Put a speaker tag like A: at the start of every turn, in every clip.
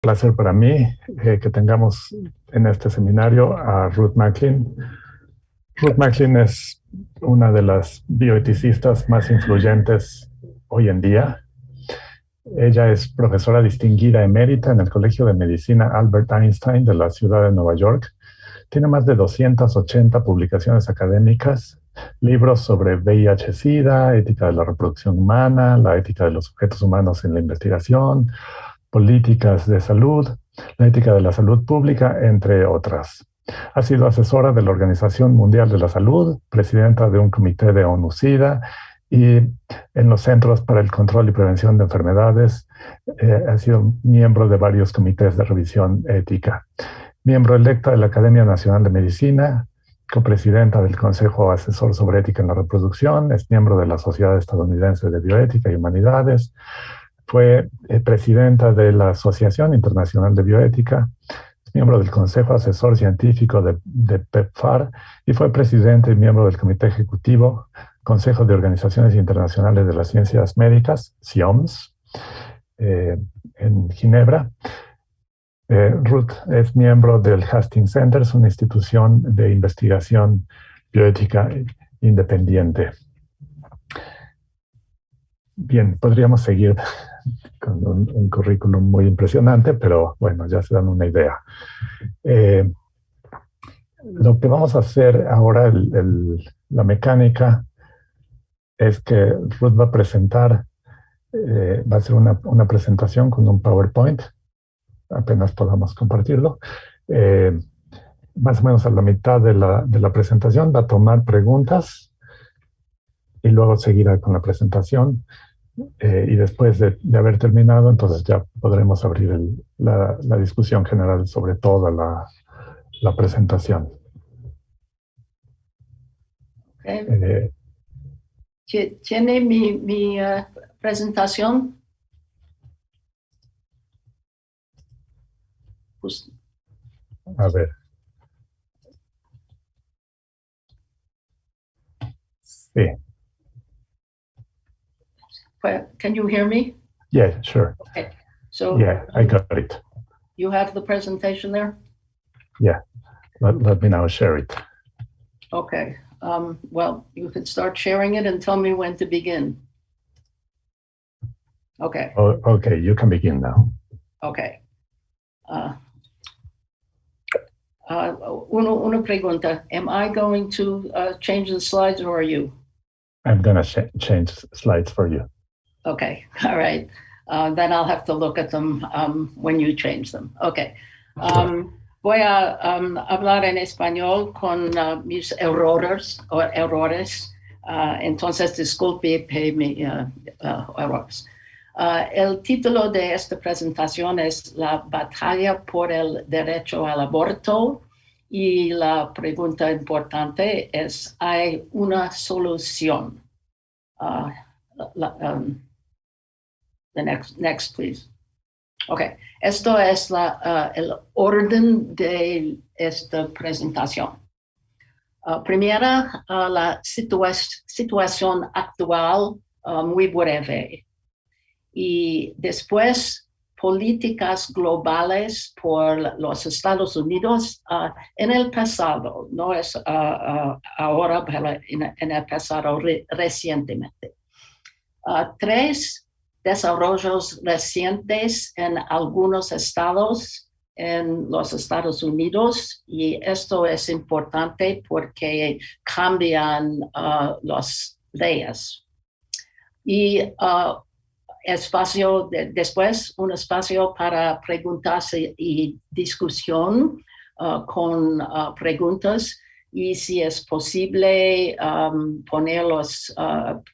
A: placer para mí que tengamos en este seminario a Ruth Macklin. Ruth Macklin es una de las bioeticistas más influyentes hoy en día. Ella es profesora distinguida emérita en el Colegio de Medicina Albert Einstein de la ciudad de Nueva York. Tiene más de 280 publicaciones académicas, libros sobre VIH-Sida, ética de la reproducción humana, la ética de los sujetos humanos en la investigación, políticas de salud, la ética de la salud pública, entre otras. Ha sido asesora de la Organización Mundial de la Salud, presidenta de un comité de ONU-SIDA y en los Centros para el Control y Prevención de Enfermedades. Ha sido miembro de varios comités de revisión ética. Miembro electa de la Academia Nacional de Medicina, copresidenta del Consejo Asesor sobre Ética en la Reproducción, es miembro de la Sociedad Estadounidense de Bioética y Humanidades, fue presidenta de la Asociación Internacional de Bioética, miembro del Consejo Asesor Científico de PEPFAR y fue presidente y miembro del Comité Ejecutivo, Consejo de Organizaciones Internacionales de las Ciencias Médicas, CIOMS, en Ginebra. Ruth es miembro del Hastings Center, es una institución de investigación bioética independiente. Bien, podríamos seguir con un currículum muy impresionante, pero bueno, ya se dan una idea. Lo que vamos a hacer ahora, la mecánica, es que Ruth va a presentar, va a hacer una presentación con un PowerPoint, apenas podamos compartirlo. Más o menos a la mitad de la presentación va a tomar preguntas y luego seguirá con la presentación. Y después de haber terminado, entonces ya podremos abrir la discusión general sobre toda la presentación.
B: Okay. ¿Tiene mi presentación? Pues,
A: a ver. Sí.
B: Can you hear me?
A: Yeah, sure.
B: Okay. So
A: yeah, I got it.
B: You have the presentation there?
A: Yeah. Let me now share it.
B: Okay. Well, you can start sharing it and tell me when to begin. Okay.
A: Oh, okay, you can begin now.
B: Okay. Una pregunta. Am I going to change the slides or are you?
A: I'm going to change slides for you.
B: Okay. All right. Then I'll have to look at them when you change them. Okay. Voy a hablar en español con mis errores. Entonces, disculpe mis errores. El título de esta presentación es La batalla por el derecho al aborto y la pregunta importante es, ¿hay una solución? The next, please. Okay, esto es el orden de esta presentación. Primera, la situación actual, muy breve. Y después, políticas globales por los Estados Unidos en el pasado, no es ahora, pero en el pasado recientemente. 3, desarrollos recientes en algunos estados en los Estados Unidos, y esto es importante porque cambian las leyes. Y después un espacio para preguntas y discusión con preguntas, y si es posible poner las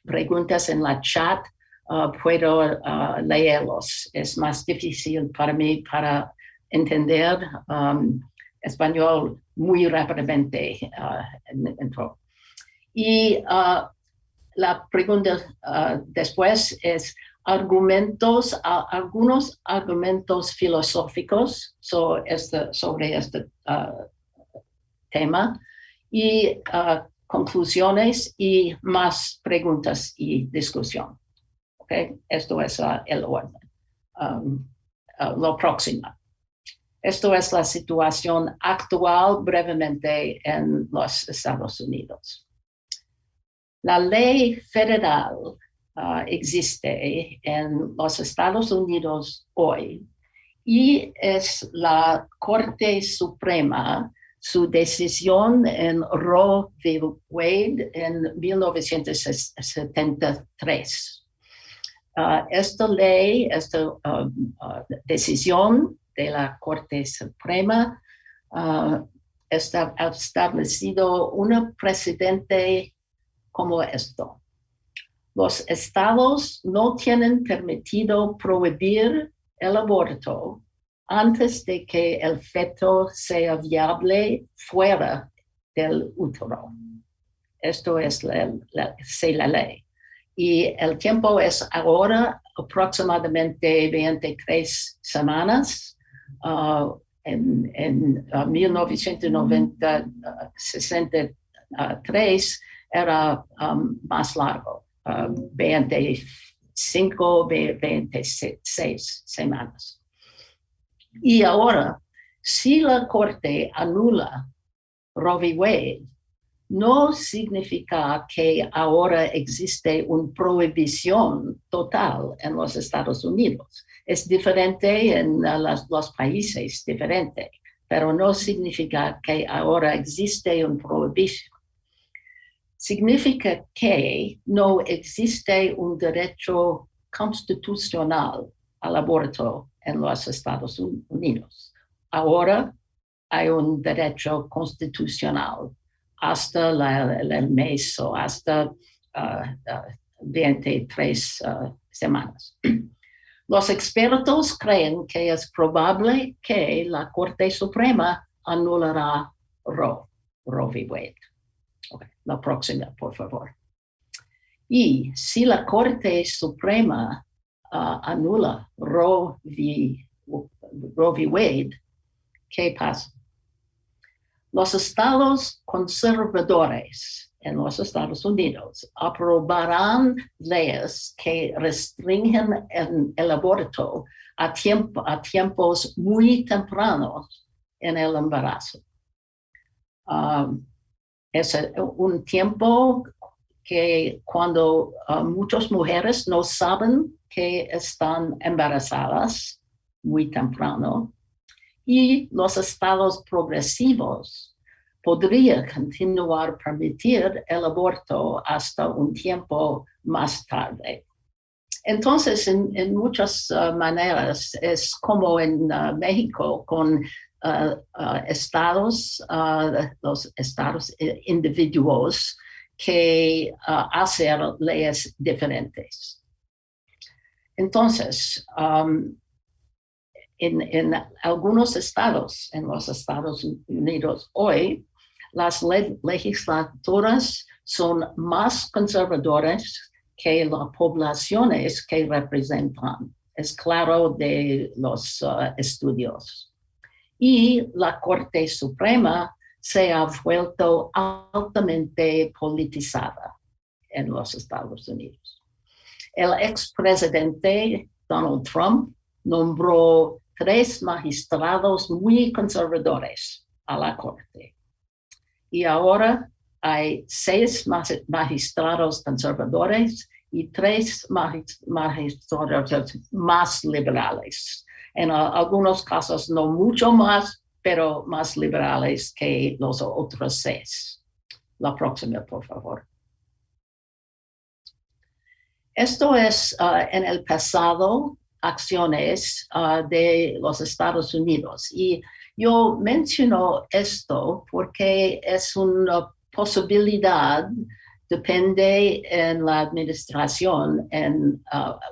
B: preguntas en la chat, puedo leerlos. Es más difícil para mí para entender español muy rápidamente. Y la pregunta después es algunos argumentos filosóficos sobre este tema, y conclusiones y más preguntas y discusión. Okay? Esto es el orden. Lo próximo. Esto es la situación actual brevemente en los Estados Unidos. La ley federal existe en los Estados Unidos hoy y es la Corte Suprema, su decisión en Roe v. Wade en 1973. Esta ley, esta decisión de la Corte Suprema está establecido un precedente como esto. Los estados no tienen permitido prohibir el aborto antes de que el feto sea viable fuera del útero. Esto es la ley. Y el tiempo es ahora aproximadamente 23 semanas. En 1963 era más largo, 25, 26 semanas. Y ahora, si la Corte anula Roe v. Wade, no significa que ahora existe una prohibición total en los Estados Unidos. Es diferente en los países, diferente, pero no significa que ahora existe una prohibición. Significa que no existe un derecho constitucional al aborto en los Estados Unidos. Ahora hay un derecho constitucional hasta el mes o hasta 23 semanas. Los expertos creen que es probable que la Corte Suprema anulará Roe v. Wade. Okay, la próxima, por favor. Y si la Corte Suprema anula Roe v. Wade, ¿qué pasa? Los estados conservadores en los Estados Unidos aprobarán leyes que restringen el aborto a tiempos muy tempranos en el embarazo. Es un tiempo que cuando muchas mujeres no saben que están embarazadas muy temprano, y los estados progresivos podrían continuar permitir el aborto hasta un tiempo más tarde. Entonces, en muchas maneras, es como en México con los estados individuos que hacen leyes diferentes. Entonces, en algunos estados, en los Estados Unidos hoy, las legislaturas son más conservadoras que las poblaciones que representan. Es claro de los estudios. Y la Corte Suprema se ha vuelto altamente politizada en los Estados Unidos. El expresidente Donald Trump nombró 3 magistrados muy conservadores a la Corte. Y ahora hay 6 magistrados conservadores y 3 magistrados más liberales. En algunos casos no mucho más, pero más liberales que los otros 6. La próxima, por favor. Esto es en el pasado acciones de los Estados Unidos. Y yo menciono esto porque es una posibilidad, depende en la administración en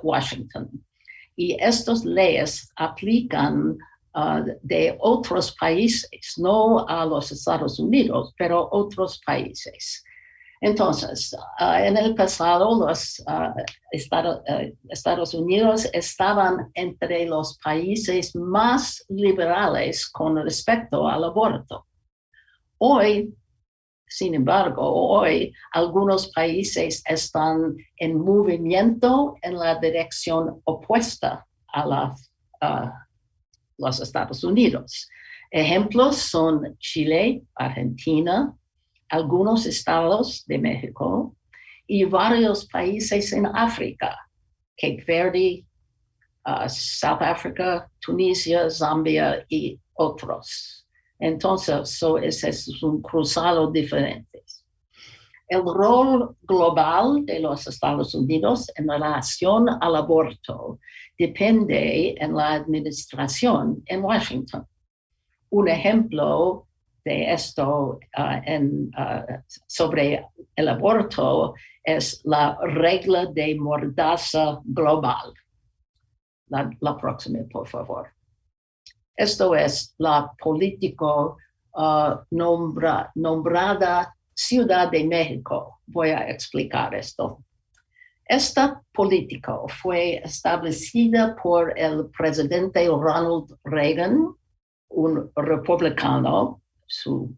B: Washington. Y estas leyes aplican de otros países, no a los Estados Unidos, pero otros países. Entonces, en el pasado, los Estados Unidos estaban entre los países más liberales con respecto al aborto. Hoy, sin embargo, algunos países están en movimiento en la dirección opuesta a los Estados Unidos. Ejemplos son Chile, Argentina, algunos estados de México y varios países en África, Cape Verde, South Africa, Tunisia, Zambia y otros. Entonces, ese es un cruzado diferente. El rol global de los Estados Unidos en relación al aborto depende en la administración en Washington. Un ejemplo de esto sobre el aborto es la regla de mordaza global. La próxima, por favor. Esto es la político nombrada Ciudad de México. Voy a explicar esto. Esta política fue establecida por el presidente Ronald Reagan, un republicano, su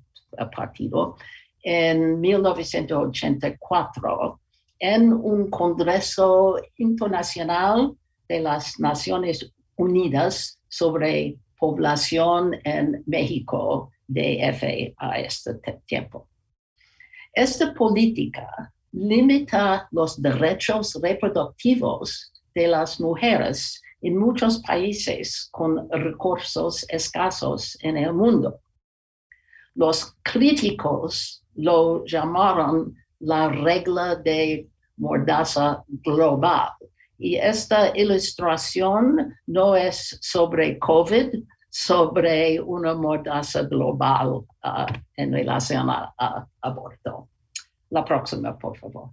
B: partido, en 1984, en un Congreso Internacional de las Naciones Unidas sobre población en México, DF, a este tiempo. Esta política limita los derechos reproductivos de las mujeres en muchos países con recursos escasos en el mundo. Los críticos lo llamaron la regla de mordaza global. Y esta ilustración no es sobre COVID, sobre una mordaza global en relación a aborto. La próxima, por favor.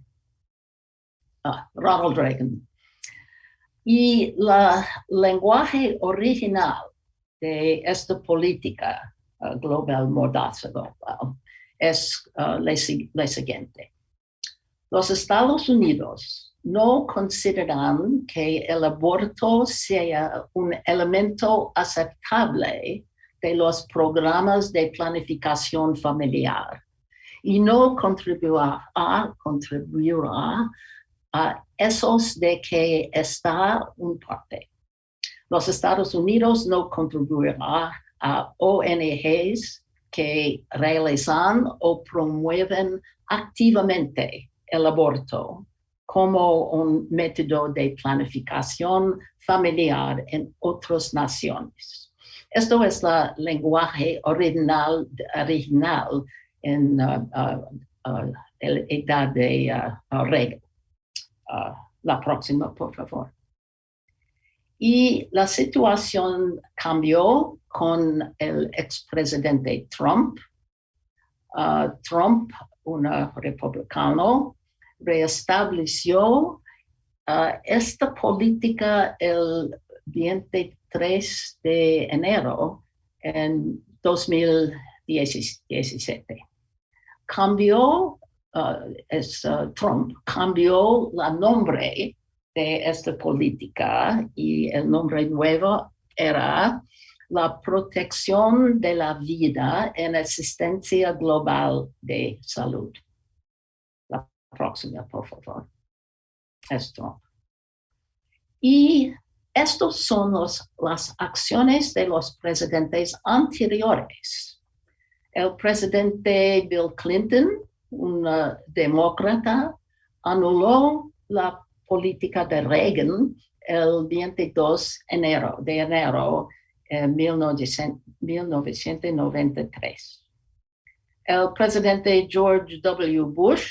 B: Ronald Reagan. Y el lenguaje original de esta política global, mordaza global, es la siguiente. Los Estados Unidos no consideran que el aborto sea un elemento aceptable de los programas de planificación familiar y no contribuirá a esos de que está un parte. Los Estados Unidos no contribuirá a ONGs que realizan o promueven activamente el aborto como un método de planificación familiar en otras naciones. Esto es el lenguaje original en la edad de Reagan. La próxima, por favor. Y la situación cambió con el expresidente Trump. Trump, un republicano, reestableció esta política el 23 de enero en 2017. Trump cambió el nombre de esta política y el nombre nuevo era la protección de la vida en asistencia global de salud. La próxima, por favor. Esto. Y estas son las acciones de los presidentes anteriores. El presidente Bill Clinton, un demócrata, anuló la política de Reagan el 22 de enero de 1993. El presidente George W. Bush,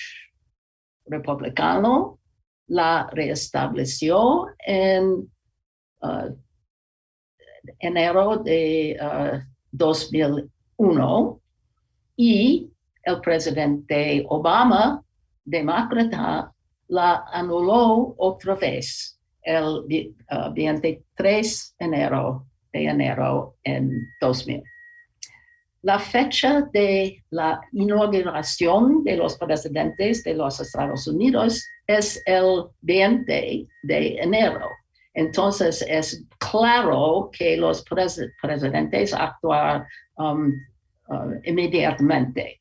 B: republicano, la reestableció en enero de 2001 y el presidente Obama, demócrata, la anuló otra vez el 23 de enero en 2000. La fecha de la inauguración de los presidentes de los Estados Unidos es el 20 de enero. Entonces es claro que los presidentes actúan inmediatamente.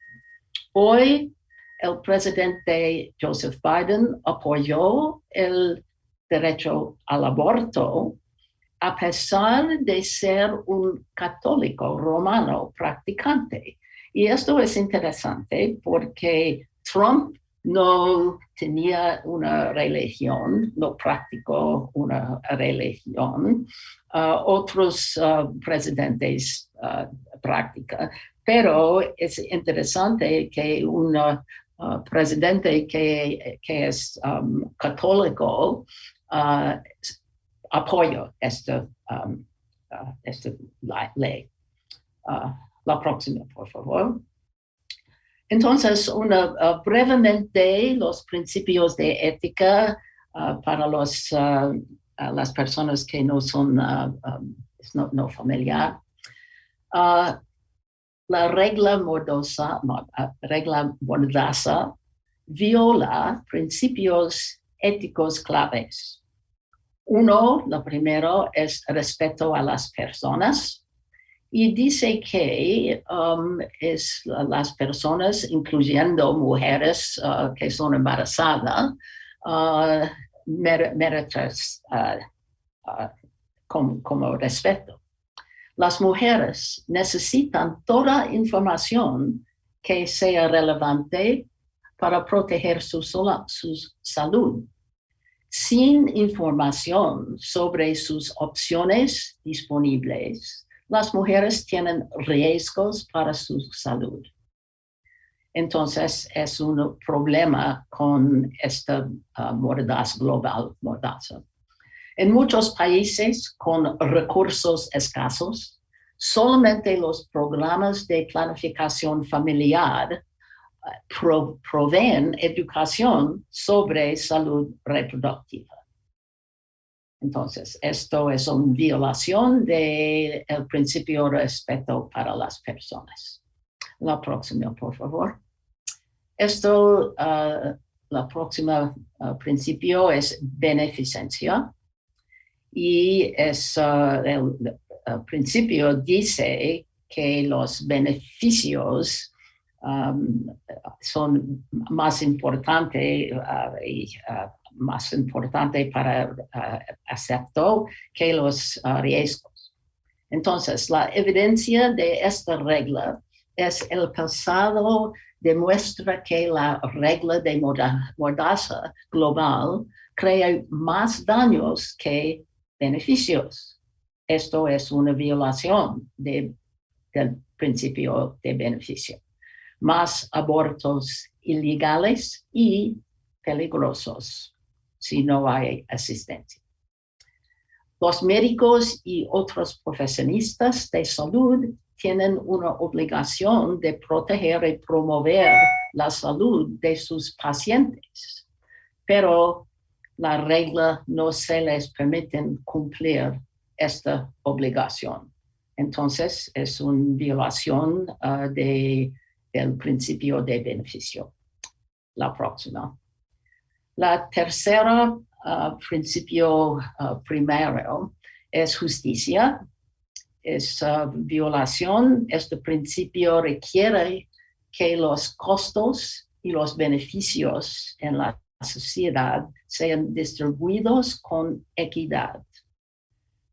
B: Hoy el presidente Joseph Biden apoyó el derecho al aborto a pesar de ser un católico romano practicante. Y esto es interesante porque Trump no tenía una religión, no practicó una religión. Otros presidentes practican, pero es interesante que un presidente que es católico apoya esta ley. La próxima, por favor. Entonces, brevemente los principios de ética para las personas que no son no familiar. La regla mordaza viola principios éticos claves. Uno, lo primero, es respeto a las personas. Y dice que las personas, incluyendo mujeres que son embarazadas, merecen como respeto. Las mujeres necesitan toda información que sea relevante para proteger su salud. Sin información sobre sus opciones disponibles, las mujeres tienen riesgos para su salud. Entonces, es un problema con esta mordaza global. En muchos países con recursos escasos, solamente los programas de planificación familiar proveen educación sobre salud reproductiva. Entonces, esto es una violación del principio de respeto para las personas. La próxima, por favor. La próxima principio es beneficencia. Y el principio dice que los beneficios son más importantes para aceptar que los riesgos. Entonces, la evidencia de esta regla es el pasado demuestra que la regla de mordaza global crea más daños que beneficios. Esto es una violación del principio de beneficio. Más abortos ilegales y peligrosos si no hay asistencia. Los médicos y otros profesionistas de salud tienen una obligación de proteger y promover la salud de sus pacientes, pero la regla no se les permite cumplir esta obligación. Entonces, es una violación del principio de beneficio. La próxima. La tercera principio primero es justicia. Es violación. Este principio requiere que los costos y los beneficios en la sociedad sean distribuidos con equidad.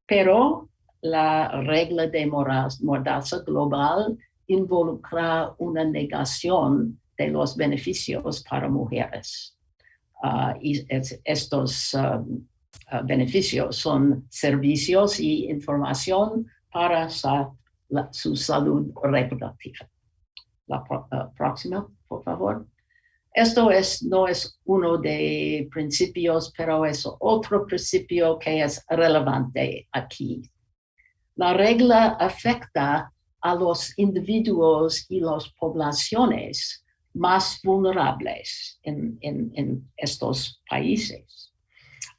B: Pero la regla de mordaza global involucra una negación de los beneficios para mujeres. Y estos beneficios son servicios y información para su salud reproductiva. La próxima, por favor. Esto no es uno de principios, pero es otro principio que es relevante aquí. La regla afecta a los individuos y las poblaciones más vulnerables en estos países.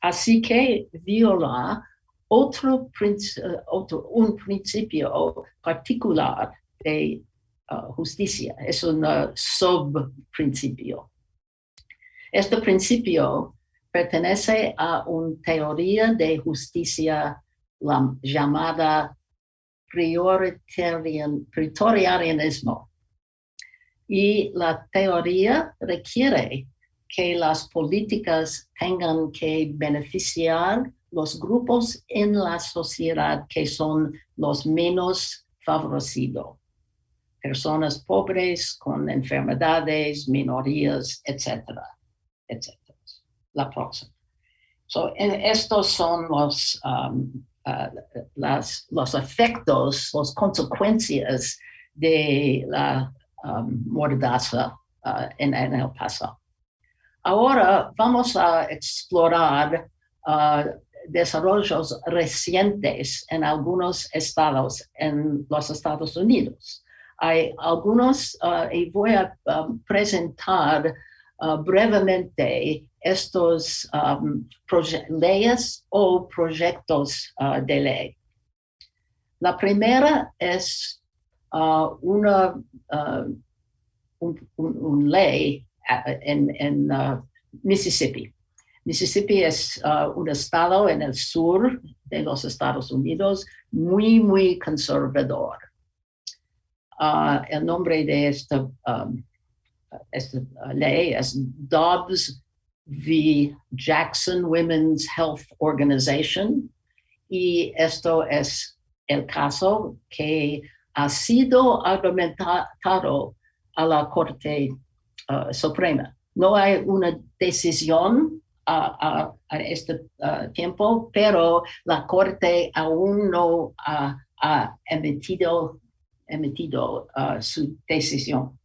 B: Así que viola un principio particular de justicia. Es un subprincipio. Este principio pertenece a una teoría de justicia llamada prioritarianismo. Y la teoría requiere que las políticas tengan que beneficiar los grupos en la sociedad que son los menos favorecidos. Personas pobres con enfermedades, minorías, etcétera, etcétera. La próxima. Estos son los efectos, las consecuencias de la mordaza en el pasado. Ahora vamos a explorar desarrollos recientes en algunos estados en los Estados Unidos. Hay algunos, y voy a presentar brevemente estos leyes o proyectos de ley. La primera es una ley en Mississippi. Mississippi es un estado en el sur de los Estados Unidos muy, muy conservador. El nombre de esta ley es Dobbs v. Jackson Women's Health Organization, y esto es el caso que ha sido argumentado a la Corte Suprema. No hay una decisión a este tiempo, pero la Corte aún no ha emitido su decisión.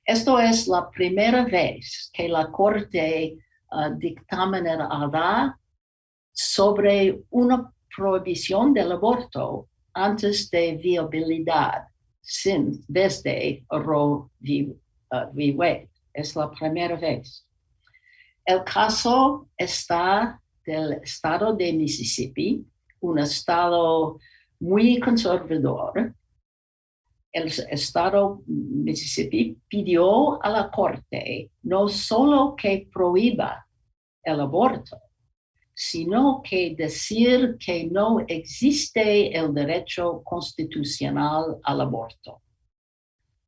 B: Esto es la primera vez que la Corte dictaminará sobre una prohibición del aborto antes de viabilidad, desde Roe v. Wade. Es la primera vez. El caso está del estado de Mississippi, un estado muy conservador. El estado de Mississippi pidió a la Corte no solo que prohíba el aborto, sino que decir que no existe el derecho constitucional al aborto.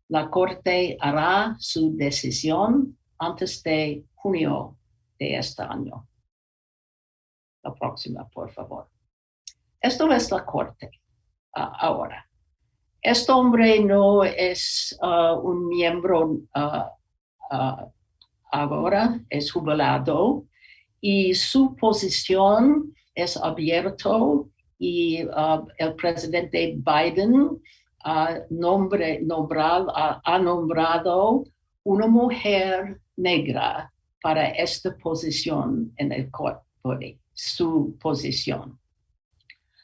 B: La Corte hará su decisión antes de junio de este año. La próxima, por favor. Esto es la Corte ahora. Este hombre no es un miembro ahora, es jubilado, y su posición es abierto, y el presidente Biden ha nombrado una mujer negra para esta posición en el Corte, su posición.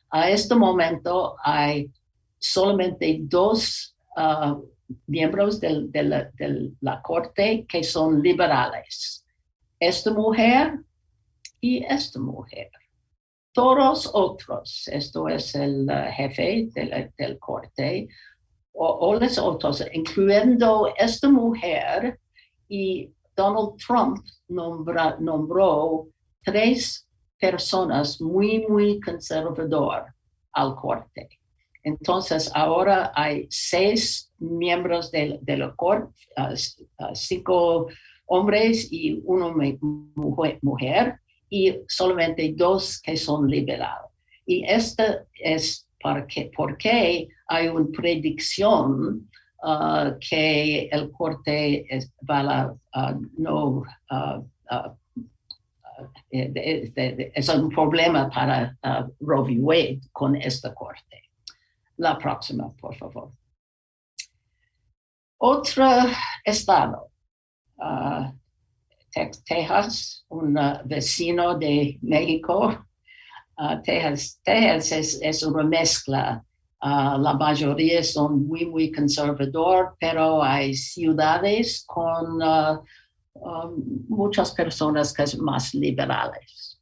B: A este momento hay solamente dos miembros de la Corte que son liberales. Esta mujer y esta mujer. Todos otros, esto es el jefe del Corte, o los otros, incluyendo esta mujer, y Donald Trump nombró 3 personas muy, muy conservadoras al Corte. Entonces, ahora hay 6 miembros de la Corte, 5 hombres y 1 mujer, y solamente 2 que son liberados. Y esta es porque hay una predicción que el Corte es un problema para Roe v. Wade con esta Corte. La próxima, por favor. Otro estado, Texas, un vecino de México. Texas es una mezcla. La mayoría son muy, muy conservador, pero hay ciudades con muchas personas que son más liberales.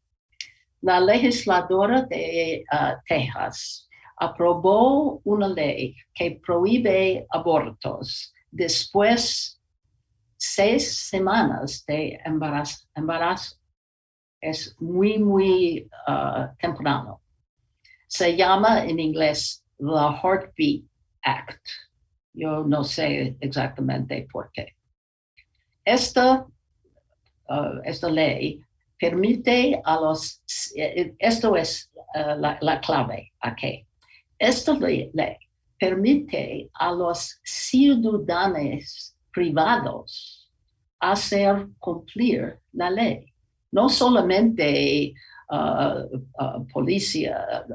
B: La legisladora de Texas aprobó una ley que prohíbe abortos después 6 semanas de embarazo. Es muy, muy temprano. Se llama en inglés the Heartbeat Act. Yo no sé exactamente por qué. Esta ley permite a los, esto es la clave aquí. Esta ley permite a los ciudadanos privados hacer cumplir la ley. No solamente policía,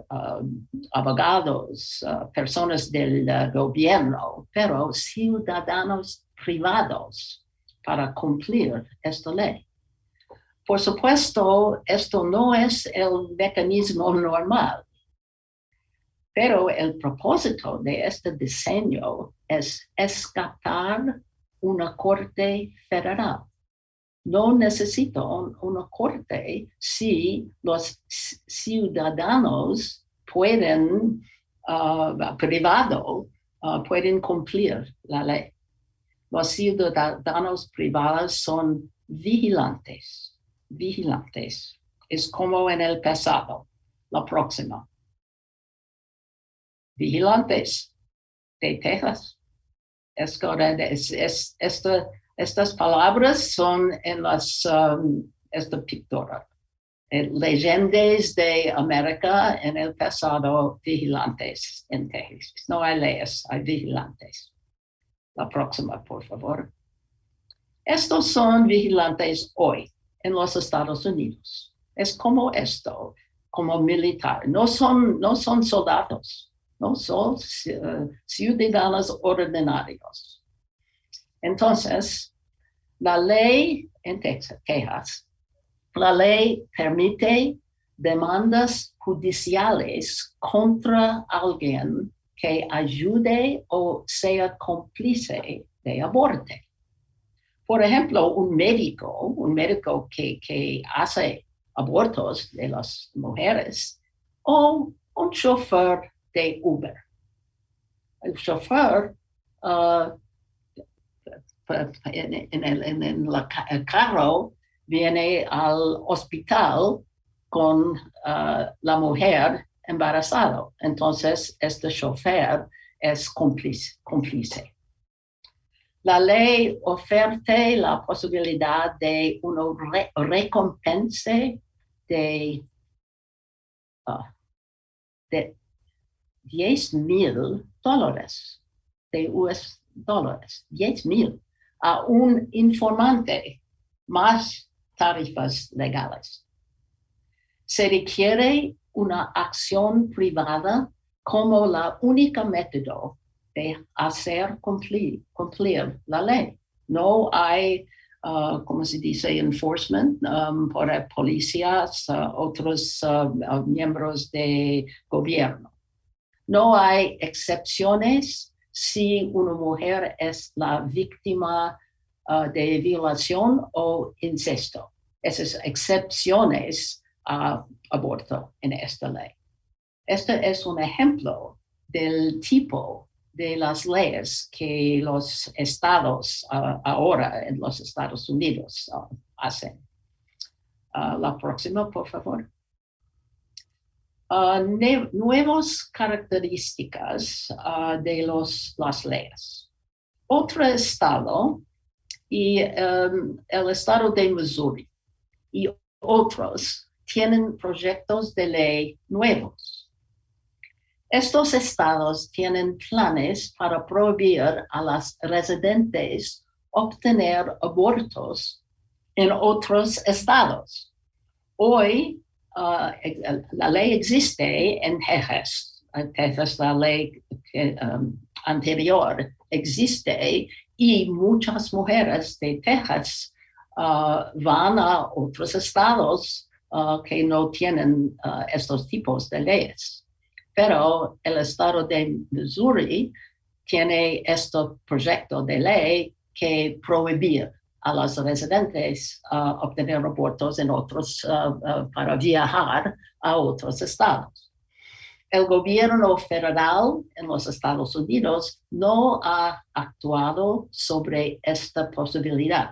B: abogados, personas del gobierno, pero ciudadanos privados para cumplir esta ley. Por supuesto, esto no es el mecanismo normal, pero el propósito de este diseño es escapar una corte federal. No necesito una corte si los ciudadanos pueden, pueden cumplir la ley. Los ciudadanos privados son vigilantes. Es como en el pasado, la próxima. Vigilantes de Texas. Estas palabras son en esta pintura. Leyendas de América en el pasado, vigilantes en Texas. No hay leyes, hay vigilantes. La próxima, por favor. Estos son vigilantes hoy en los Estados Unidos. Es como esto, como militar. No son soldados, no son ciudadanos ordinarios. Entonces, la ley en Texas, la ley permite demandas judiciales contra alguien que ayude o sea cómplice de aborto. Por ejemplo, un médico que hace abortos de las mujeres, o un chofer de Uber. El chofer en el carro viene al hospital con la mujer embarazada. Entonces, este chofer es cómplice. La ley oferta la posibilidad de una recompensa de $10,000 de US dólares, 10,000 a un informante más tarifas legales. Se requiere una acción privada como la única método de hacer cumplir la ley. No hay, como se dice, enforcement por policías, otros miembros de gobierno. No hay excepciones si una mujer es la víctima de violación o incesto. Esas excepciones a aborto en esta ley. Este es un ejemplo del tipo de las leyes que los estados ahora en los Estados Unidos hacen. La próxima, por favor. Nuevas características de las leyes. Otro estado y el estado de Missouri y otros tienen proyectos de ley nuevos. Estos estados tienen planes para prohibir a las residentes obtener abortos en otros estados. Hoy, la ley existe en Texas. En Texas, la ley anterior existe y muchas mujeres de Texas van a otros estados que no tienen estos tipos de leyes. Pero el estado de Missouri tiene este proyecto de ley que prohíbe a los residentes obtener abortos en otros para viajar a otros estados. El gobierno federal en los Estados Unidos no ha actuado sobre esta posibilidad.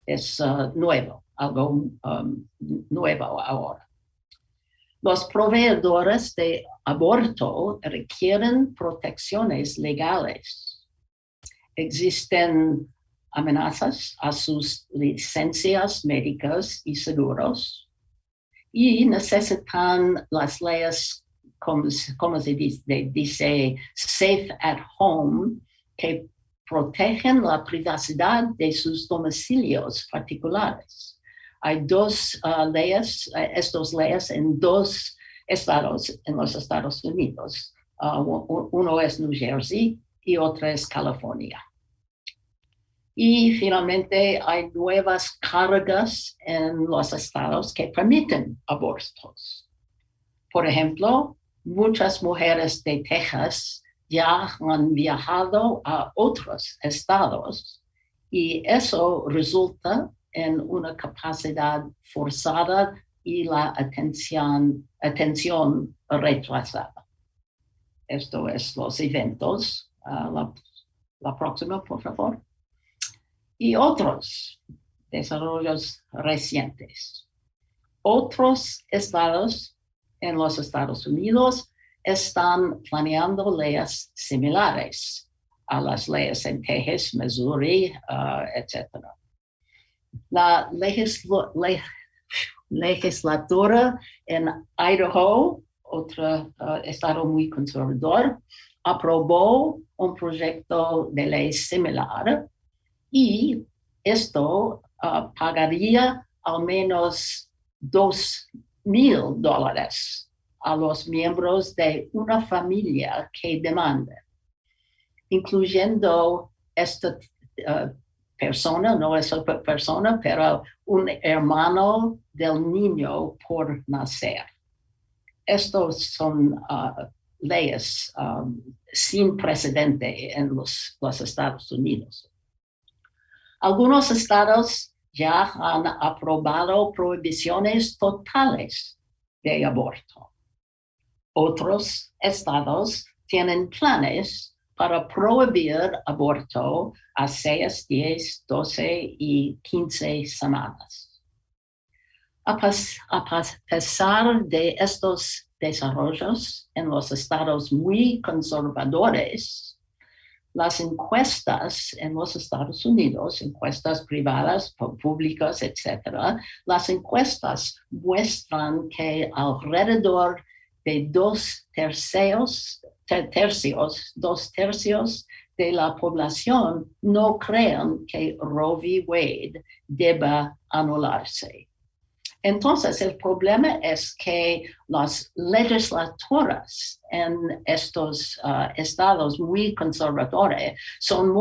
B: Es nuevo, algo nuevo ahora. Los proveedores de aborto requieren protecciones legales. Existen amenazas a sus licencias médicas y seguros, y necesitan las leyes, como se dice, safe at home, que protegen la privacidad de sus domicilios particulares. Hay dos leyes, estas leyes en dos estados en los Estados Unidos. Uno es New Jersey y otro es California. Y finalmente hay nuevas cargas en los estados que permiten abortos. Por ejemplo, muchas mujeres de Texas ya han viajado a otros estados y eso resulta en una capacidad forzada y la atención retrasada. Esto es los eventos. La próxima, por favor. Y otros desarrollos recientes. Otros estados en los Estados Unidos están planeando leyes similares a las leyes en Texas, Missouri, etc. La legislatura en Idaho, otro estado muy conservador, aprobó un proyecto de ley similar y esto pagaría al menos $2,000 a los miembros de una familia que demande, incluyendo esta persona, no es otra persona, pero un hermano del niño por nacer. Estos son leyes sin precedente en los Estados Unidos. Algunos estados ya han aprobado prohibiciones totales de aborto. Otros estados tienen planes para prohibir aborto a 6, 10, 12 y 15 semanas. A pesar de estos desarrollos en los estados muy conservadores, las encuestas en los Estados Unidos, encuestas privadas, públicas, etc., las encuestas muestran que alrededor de 2 tercios de la población no creen que Roe v. Wade deba anularse. Entonces, el problema es que las legislaturas en estos estados muy conservadores son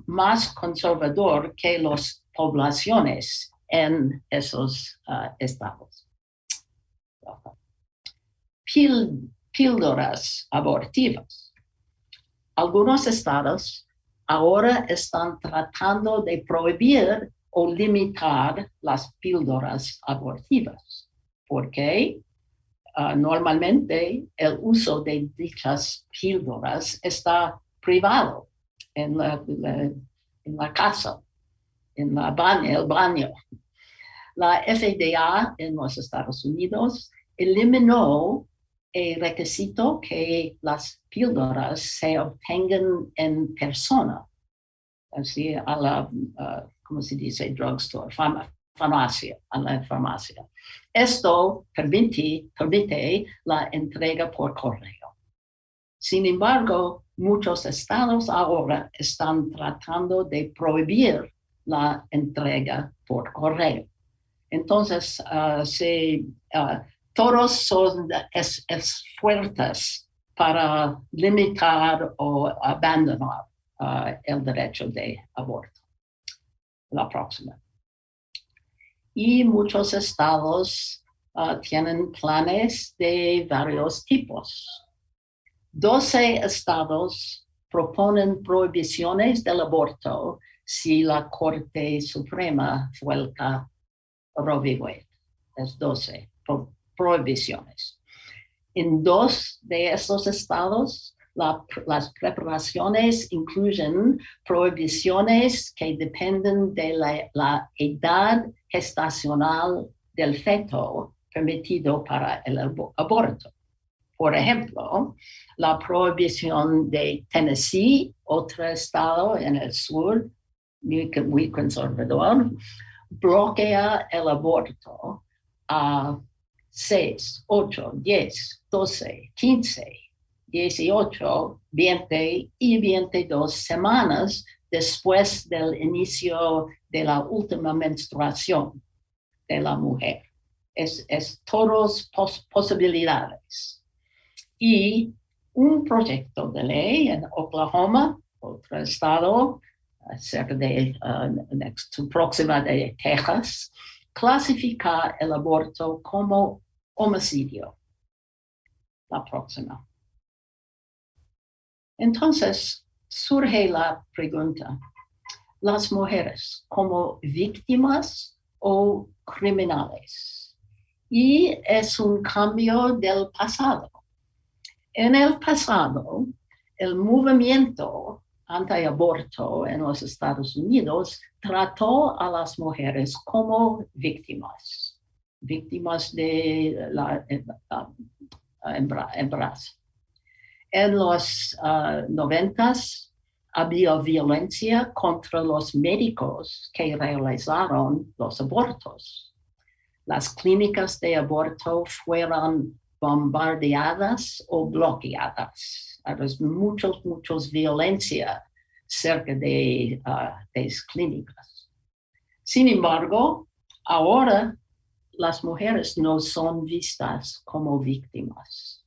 B: más conservadores que las poblaciones en esos estados. Píldoras abortivas. Algunos estados ahora están tratando de prohibir o limitar las píldoras abortivas, porque normalmente el uso de dichas píldoras está privado en la casa, en el baño. La FDA en los Estados Unidos eliminó el requisito que las píldoras se obtengan en persona, así a la ¿cómo se dice? Drugstore, farmacia, a la farmacia. Esto permite la entrega por correo. Sin embargo, muchos estados ahora están tratando de prohibir la entrega por correo. Entonces, todos son esfuerzos para limitar o abandonar el derecho de aborto. La próxima. Y muchos estados tienen planes de varios tipos. 12 estados proponen prohibiciones del aborto si la Corte Suprema vuelca Roe v. Wade. Es 12 prohibiciones. En 2 de estos estados, las preparaciones incluyen prohibiciones que dependen de la edad gestacional del feto permitido para el aborto. Por ejemplo, la prohibición de Tennessee, otro estado en el sur, muy conservador, bloquea el aborto a 6, 8, 10, 12, 15, 18, 20 y 22 semanas después del inicio de la última menstruación de la mujer. Es todas posibilidades. Y un proyecto de ley en Oklahoma, otro estado, cerca de próxima de Texas, clasifica el aborto como homicidio. La próxima. Entonces, surge la pregunta, ¿las mujeres como víctimas o criminales? Y es un cambio del pasado. En el pasado, el movimiento antiaborto en los Estados Unidos trató a las mujeres como víctimas de la embarazo. En los 90s había violencia contra los médicos que realizaron los abortos. Las clínicas de aborto fueron bombardeadas o bloqueadas. Había muchas violencia cerca de las clínicas. Sin embargo, ahora las mujeres no son vistas como víctimas.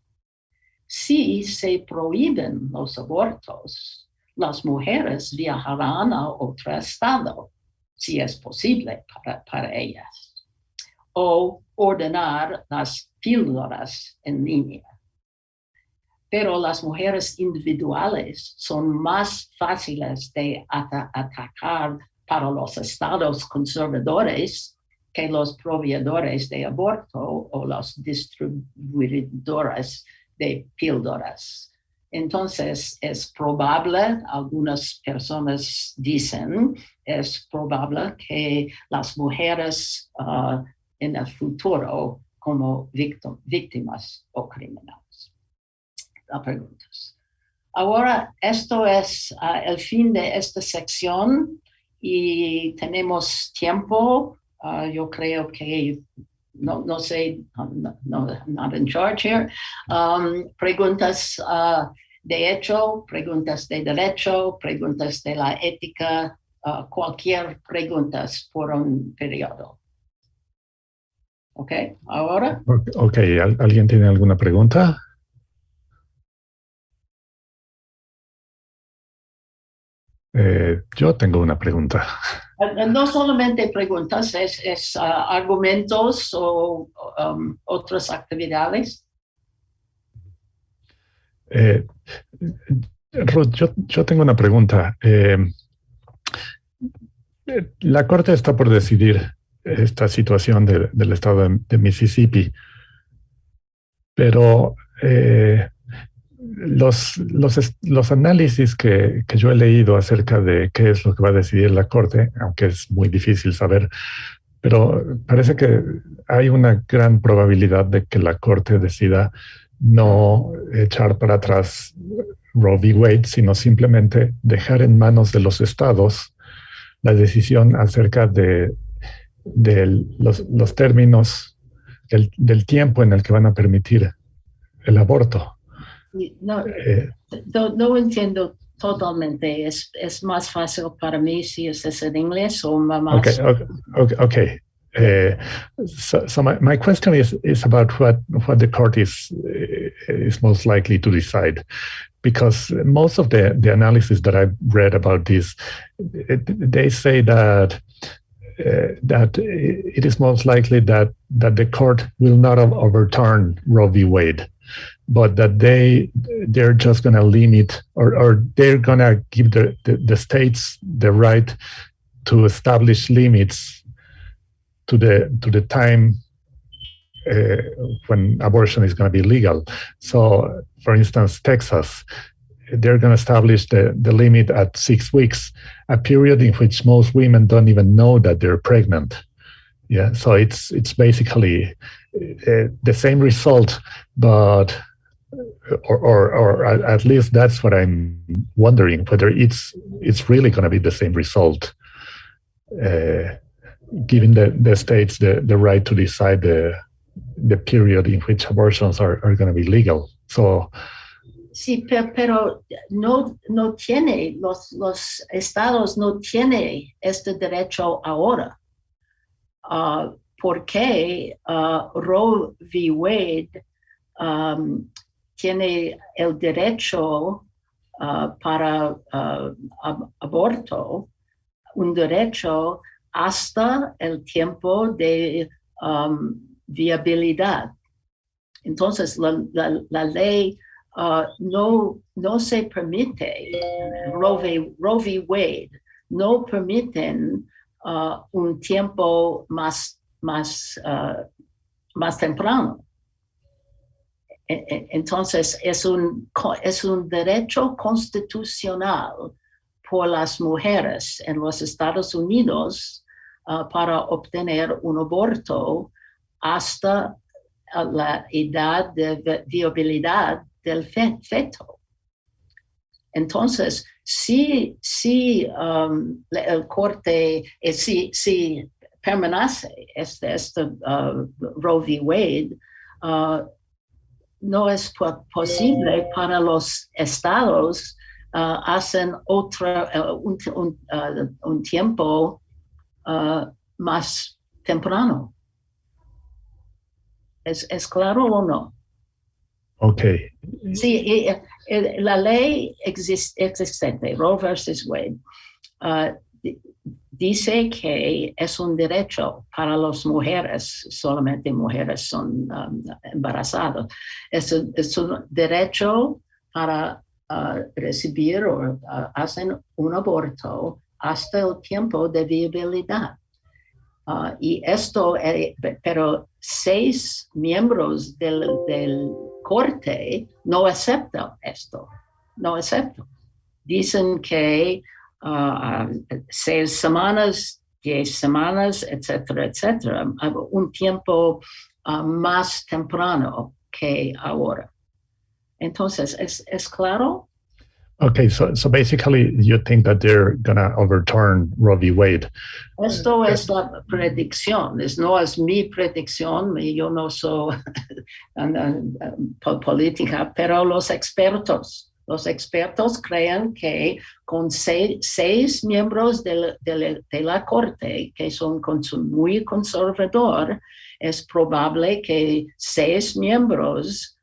B: Si se prohíben los abortos, las mujeres viajarán a otro estado, si es posible para ellas, o ordenar las píldoras en línea. Pero las mujeres individuales son más fáciles de atacar para los estados conservadores que los proveedores de aborto o los distribuidores de píldoras. Entonces, es probable, algunas personas dicen, es probable que las mujeres en el futuro como víctimas o criminales. Las preguntas. Ahora, esto es el fin de esta sección y tenemos tiempo. Yo creo que no sé, not in charge here. Preguntas de hecho, preguntas de derecho, preguntas de la ética, cualquier preguntas por un periodo. ¿Ok? Ahora.
A: Ok, ¿alguien tiene alguna pregunta? Yo tengo una pregunta.
B: No solamente preguntas, es argumentos o otras actividades.
A: Ruth, yo tengo una pregunta. La Corte está por decidir esta situación del estado de Mississippi, pero los análisis que yo he leído acerca de qué es lo que va a decidir la Corte, aunque es muy difícil saber, pero parece que hay una gran probabilidad de que la Corte decida no echar para atrás Roe v. Wade, sino simplemente dejar en manos de los estados la decisión acerca de los términos del tiempo en el que van a permitir el aborto.
B: No entiendo totalmente. Es más fácil para mí si es en inglés o más.
A: Okay. So my question is about what the court is most likely to decide, because most of the analysis that I've read about this, they say that it is most likely that the court will not overturn Roe v. Wade, but that they're just going to limit or they're going to give the states the right to establish limits to the time when abortion is going to be legal. So, for instance, Texas, they're going to establish the limit at 6 weeks, a period in which most women don't even know that they're pregnant. Yeah, so it's basically the same result, but or at least that's what I'm wondering, whether it's really going to be the same result. giving the states the right to decide the period in which abortions are going to be legal. So,
B: sí, pero no tiene, los estados no tienen este derecho ahora. Porque Roe v. Wade tiene el derecho para aborto, un derecho hasta el tiempo de viabilidad. Entonces, la ley no se permite, Roe v. Wade, no permiten un tiempo más temprano. Entonces, es un derecho constitucional por las mujeres en los Estados Unidos para obtener un aborto hasta la edad de viabilidad del feto. Entonces, si el corte, si permanece este Roe v. Wade, no es posible para los estados hacen un tiempo más temprano. ¿Es claro o no?
A: Okay.
B: Sí, la ley existente, Roe versus Wade, dice que es un derecho para las mujeres, solamente mujeres son embarazadas. Es un derecho para recibir o hacer un aborto hasta el tiempo de viabilidad. Y esto, pero 6 miembros del corte no aceptan esto, no aceptan. Dicen que 6 semanas, 10 semanas, etcétera, etcétera, un tiempo más temprano que ahora. Entonces, ¿es claro?
A: Okay, so basically you think that they're going to overturn Roe v. Wade.
B: Esto es la predicción, no es mi predicción, yo no soy política, pero los expertos creen que con 6 miembros de la Corte, que son muy conservadores, es probable que 6 miembros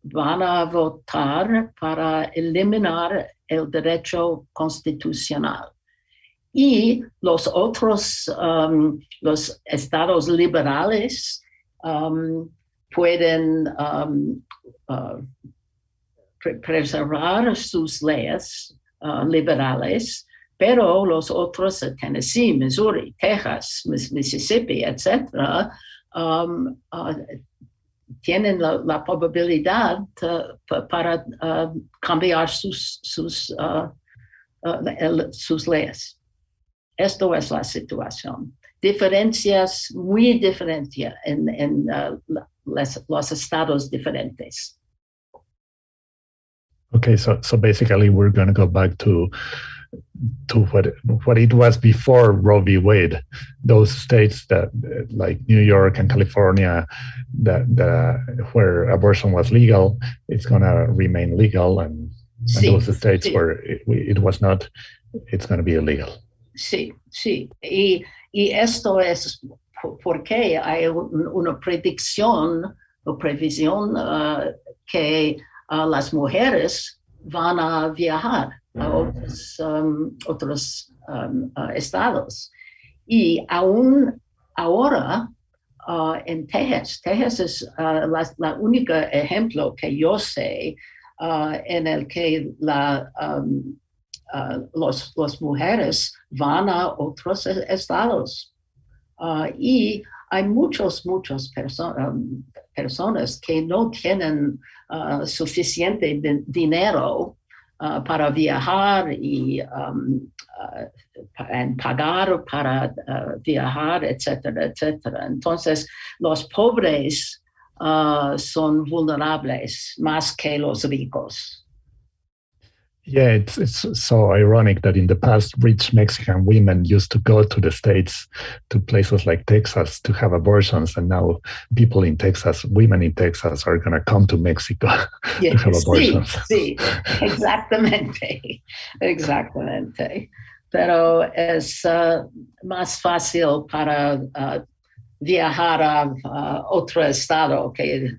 B: van a votar para eliminar el derecho constitucional. Y los otros, los estados liberales pueden preservar sus leyes liberales, pero los otros, Tennessee, Missouri, Texas, Mississippi, etc., tienen la probabilidad para cambiar sus leyes. Esto es la situación. Diferencias muy diferentes en los estados diferentes.
A: Okay, so basically we're going to go back to what it was before Roe v. Wade. Those states that, like New York and California, that where abortion was legal, it's going to remain legal, and those states where it was not, it's going to be illegal.
B: Sí. Y esto es porque hay una predicción o previsión que las mujeres van a viajar a otros estados. Y aún ahora en Texas es la única ejemplo que yo sé en el que las mujeres van a otros estados. Y hay muchas personas que no tienen suficiente dinero para viajar y pagar para viajar, etcétera, etcétera. Entonces, los pobres son vulnerables más que los ricos.
A: Yeah, it's so ironic that in the past, rich Mexican women used to go to the States, to places like Texas, to have abortions, and now people in Texas, women in Texas, are going to come to Mexico to have
B: Sí,
A: abortions.
B: sí, exactamente, exactamente. Pero es más fácil para viajar a otro estado que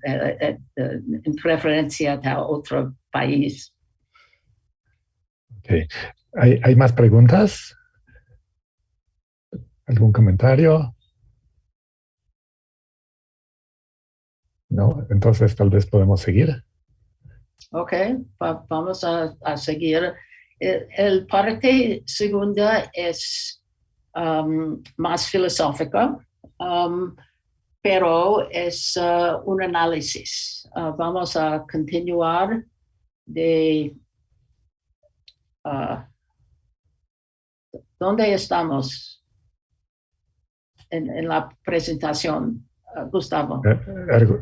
B: en preferencia a otro país.
A: Okay. ¿Hay más preguntas? ¿Algún comentario? ¿No? Entonces tal vez podemos seguir.
B: Ok, vamos a seguir. El parte segunda es más filosófica, pero es un análisis. Vamos a continuar de dónde estamos en la presentación, Gustavo.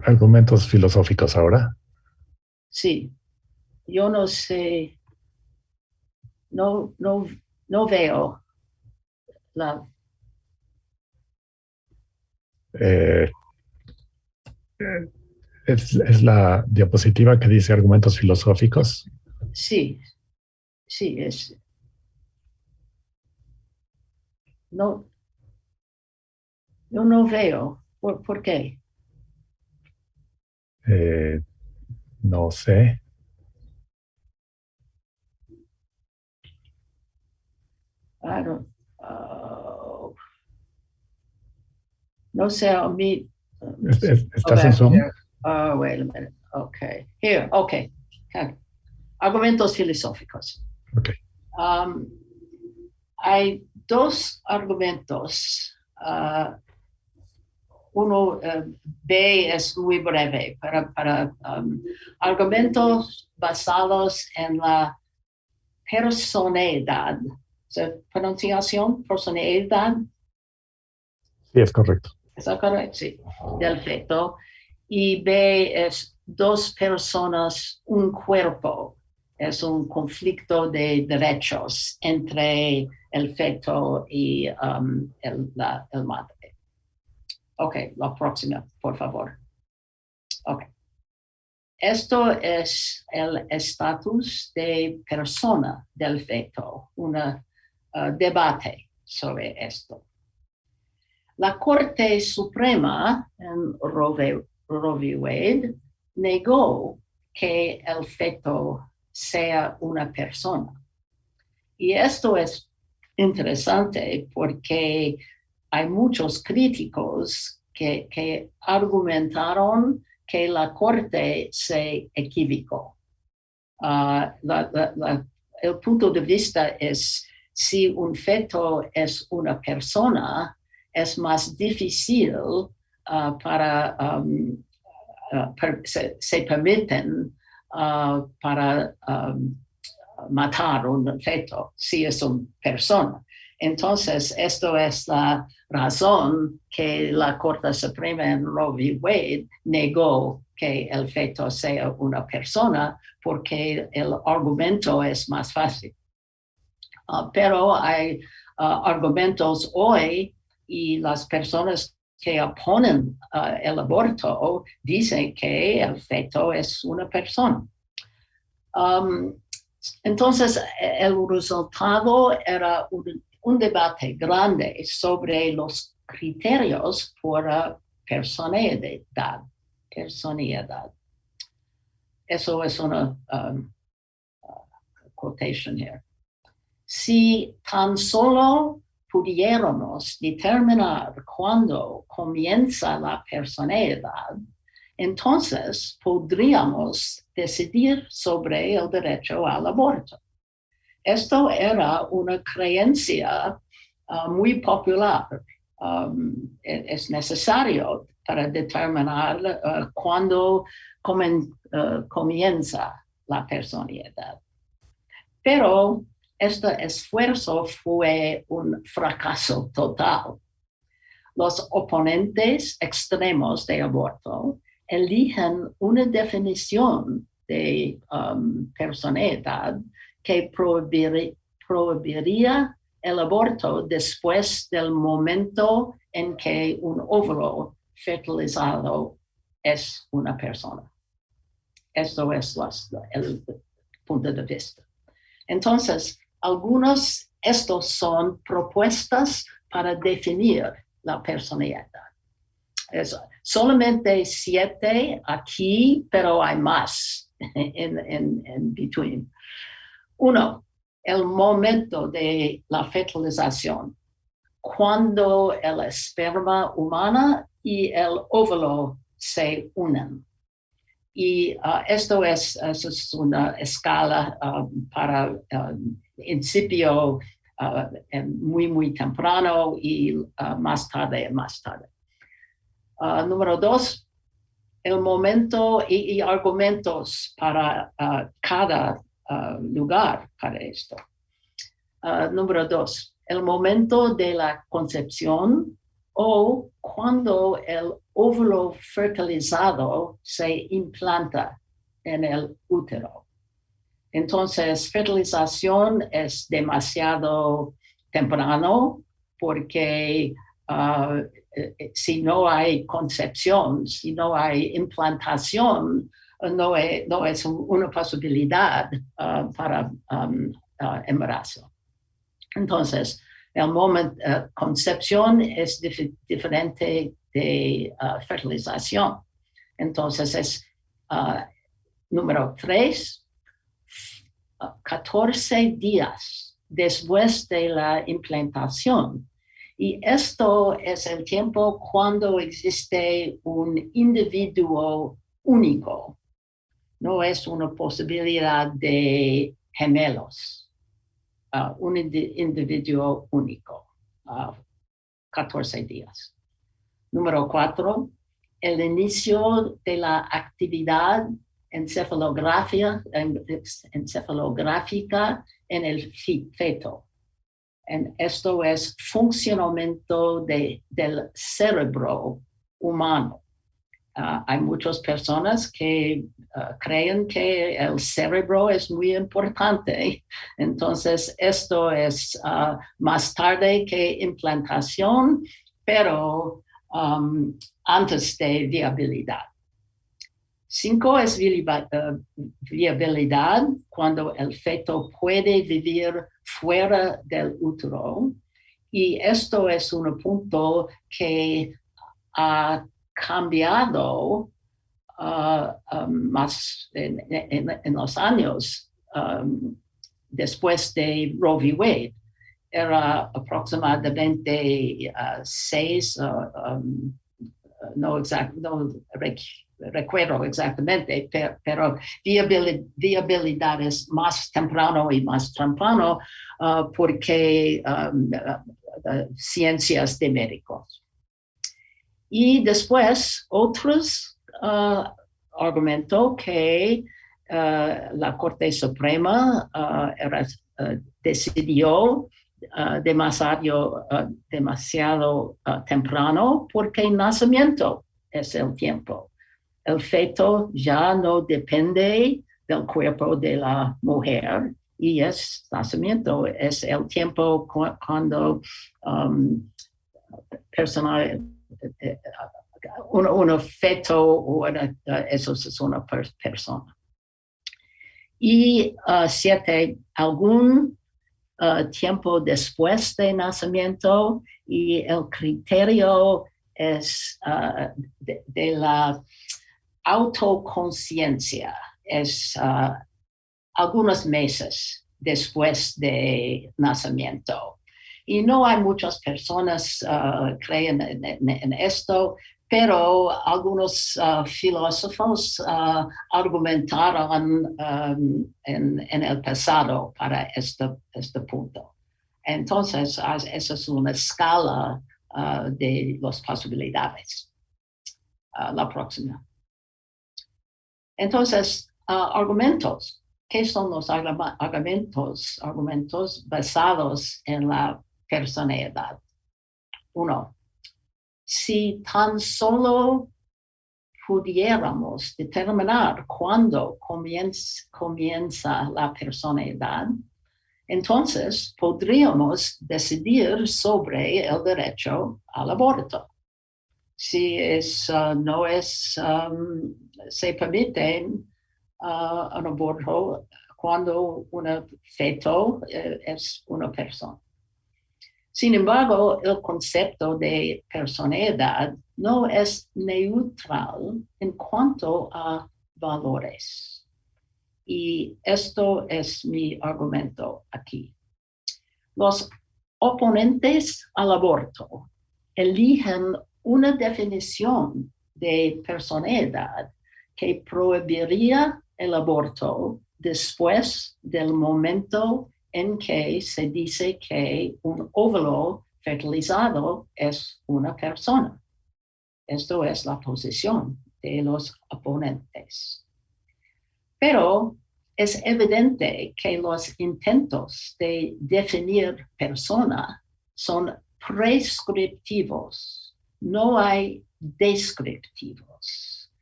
A: Argumentos filosóficos ahora.
B: Sí, yo no sé, no veo la...
A: Eh, es la diapositiva que dice argumentos filosóficos.
B: Sí, sí, es... No, yo no veo. ¿Por qué?
A: Eh, no sé.
B: I don't, no sé, a mí. Go
A: ¿Estás en
B: back
A: Zoom?
B: here. Oh, wait a minute. Okay. Here, okay. Argumentos filosóficos.
A: Okay.
B: Hay dos argumentos. Uno, B es muy breve para argumentos basados en la personalidad. ¿Pronunciación? Personalidad.
A: Sí, es correcto.
B: ¿Está correcto? Sí, del feto. Y B es dos personas, un cuerpo. Es un conflicto de derechos entre el feto y el madre. Ok, la próxima, por favor. Ok. Esto es el estatus de persona del feto, un debate sobre esto. La Corte Suprema en Roe v. Wade negó que el feto sea una persona. Y esto es interesante porque hay muchos críticos que argumentaron que la Corte se equivocó. El punto de vista es si un feto es una persona, es más difícil se permiten para matar un feto si es una persona. Entonces, esto es la razón que la Corte Suprema en Roe v. Wade negó que el feto sea una persona porque el argumento es más fácil. Pero hay argumentos hoy y las personas que oponen el aborto dicen que el feto es una persona. Entonces, el resultado era un debate grande sobre los criterios por personalidad. Eso es una quotation here. Si tan solo pudiéramos determinar cuándo comienza la personalidad, entonces podríamos decidir sobre el derecho al aborto. Esto era una creencia muy popular. Es necesario para determinar cuándo comienza la personalidad. Pero este esfuerzo fue un fracaso total. Los oponentes extremos de aborto eligen una definición de personalidad que prohibiría el aborto después del momento en que un óvulo fertilizado es una persona. Esto es el punto de vista. Entonces, estos son propuestas para definir la personalidad. Es solamente 7 aquí, pero hay más en between. 1, el momento de la fertilización, cuando el esperma humana y el óvulo se unen. Y esto es una escala para principio muy temprano y más tarde. Número 2, el momento y argumentos para cada lugar para esto. Número 2, el momento de la concepción o cuando el óvulo fertilizado se implanta en el útero. Entonces, fertilización es demasiado temprano porque si no hay concepción, si no hay implantación, no es una posibilidad para embarazo. Entonces, el momento concepción es diferente de fertilización. Entonces, es número 3, 14 días después de la implantación. Y esto es el tiempo cuando existe un individuo único. No es una posibilidad de gemelos. Un individuo único, 14 días. Número 4, el inicio de la actividad encefalográfica en el feto. Esto es funcionamiento del cerebro humano. Hay muchas personas que creen que el cerebro es muy importante. Entonces, esto es más tarde que implantación, pero antes de viabilidad. 5 es viabilidad, cuando el feto puede vivir fuera del útero. Y esto es un punto que ha cambiado más en los años después de Roe v. Wade. Era aproximadamente 6, no recuerdo exactamente, pero viabilidad es más temprano y más temprano porque ciencias de médicos. Y después, otros argumentos que la Corte Suprema decidió demasiado temprano porque el nacimiento es el tiempo. El feto ya no depende del cuerpo de la mujer y es nacimiento, es el tiempo cuando un feto, eso es una persona. Y 7, algún tiempo después de nacimiento, y el criterio es de la autoconciencia, es algunos meses después de nacimiento. Y no hay muchas personas que creen en esto, pero algunos filósofos argumentaron en el pasado para este punto. Entonces, esa es una escala de las posibilidades. La próxima. Entonces, argumentos. ¿Qué son los argumentos? Argumentos basados en la personalidad. 1. Si tan solo pudiéramos determinar cuándo comienza la personalidad, entonces podríamos decidir sobre el derecho al aborto. Si se permite un aborto cuando un feto es una persona. Sin embargo, el concepto de personalidad no es neutral en cuanto a valores. Y esto es mi argumento aquí. Los oponentes al aborto eligen una definición de personalidad que prohibiría el aborto después del momento en que se dice que un óvulo fertilizado es una persona. Esto es la posición de los oponentes. Pero es evidente que los intentos de definir persona son prescriptivos. No hay descriptivos.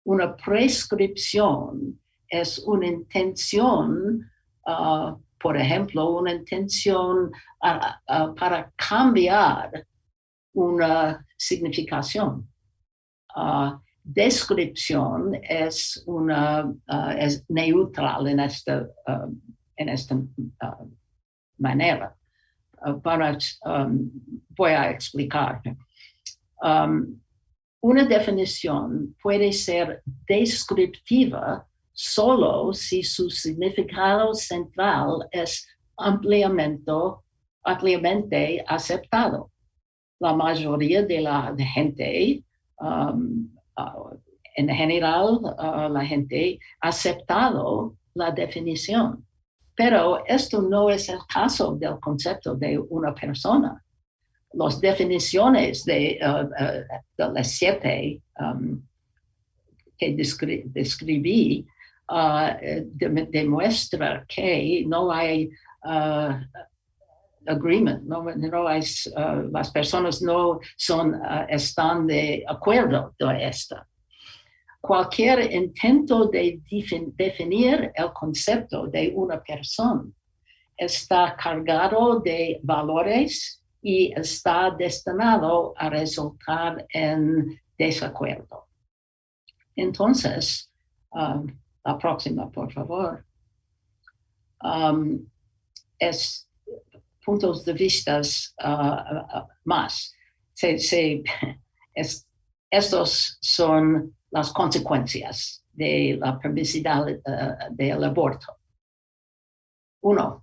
B: Una prescripción es una intención, por ejemplo, una intención para cambiar una significación. Descripción es neutral en esta manera. Voy a explicar. Una definición puede ser descriptiva solo si su significado central es ampliamente aceptado. La mayoría de la gente, en general, la gente ha aceptado la definición. Pero esto no es el caso del concepto de una persona. Las definiciones de las 7 que describí demuestra que no hay agreement, no hay, las personas no están de acuerdo de esta. Cualquier intento de definir el concepto de una persona está cargado de valores y está destinado a resultar en desacuerdo. Entonces, la próxima, por favor, es puntos de vista más. Estos son las consecuencias de la permisividad del aborto. 1.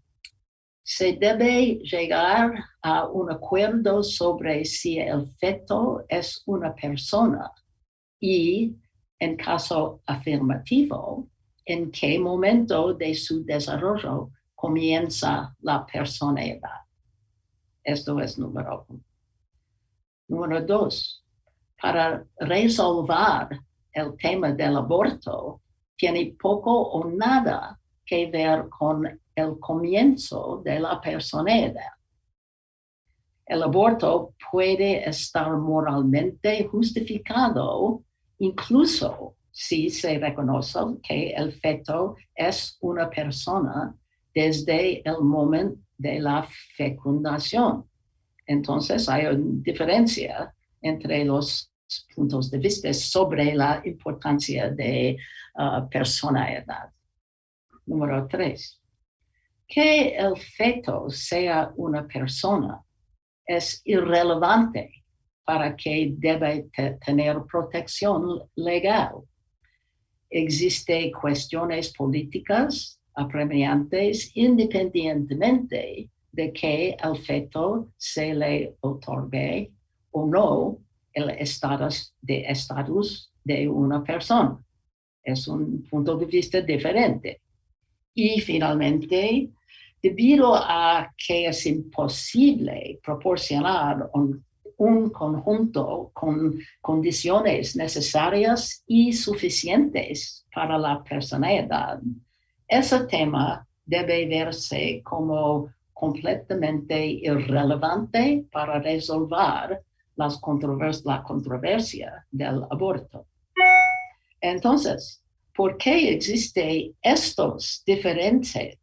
B: Se debe llegar a un acuerdo sobre si el feto es una persona y, en caso afirmativo, en qué momento de su desarrollo comienza la personalidad. Esto es número 1. Número 2. Para resolver el tema del aborto, tiene poco o nada que ver con el comienzo de la personalidad. El aborto puede estar moralmente justificado incluso si se reconoce que el feto es una persona desde el momento de la fecundación. Entonces hay una diferencia entre los puntos de vista sobre la importancia de personalidad. Número 3. Que el feto sea una persona es irrelevante para que debe tener protección legal. Existen cuestiones políticas apremiantes independientemente de que el feto se le otorgue o no el estatus de una persona. Es un punto de vista diferente. Y finalmente, debido a que es imposible proporcionar un conjunto con condiciones necesarias y suficientes para la personalidad, ese tema debe verse como completamente irrelevante para resolver la controversia del aborto. Entonces, ¿por qué existen estos diferentes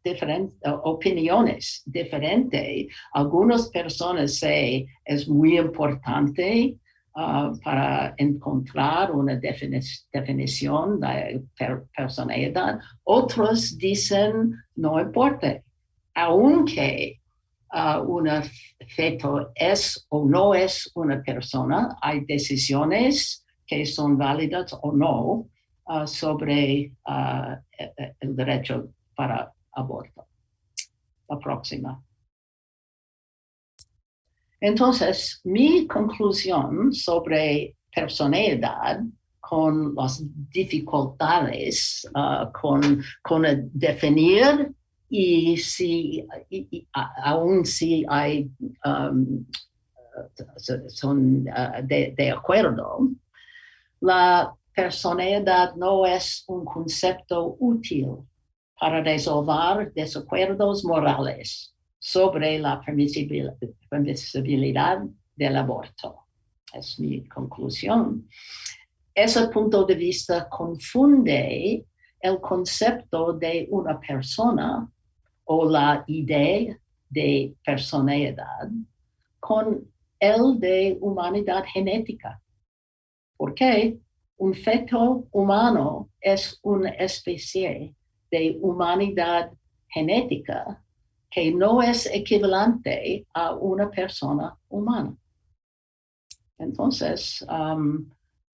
B: opiniones diferentes? Algunas personas say es muy importante para encontrar una definición de personalidad. Otros dicen no importa, aunque un feto es o no es una persona, hay decisiones que son válidas o no sobre el derecho para aborto. La próxima. Entonces, mi conclusión sobre personalidad con las dificultades con definir y aún si hay son de acuerdo, la personalidad no es un concepto útil para resolver desacuerdos morales sobre la permisibilidad del aborto. Es mi conclusión. Ese punto de vista confunde el concepto de una persona o la idea de personalidad con el de humanidad genética. Porque un feto humano es una especie de humanidad genética que no es equivalente a una persona humana. Entonces,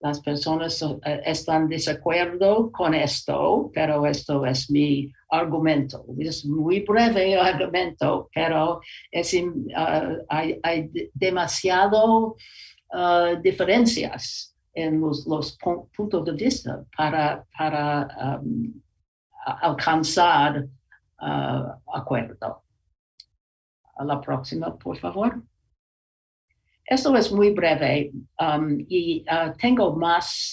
B: las personas están de acuerdo con esto, pero esto es mi argumento. Es muy breve argumento, pero hay demasiado diferencias en los puntos de vista para alcanzar acuerdo. A la próxima, por favor. Esto es muy breve y tengo más,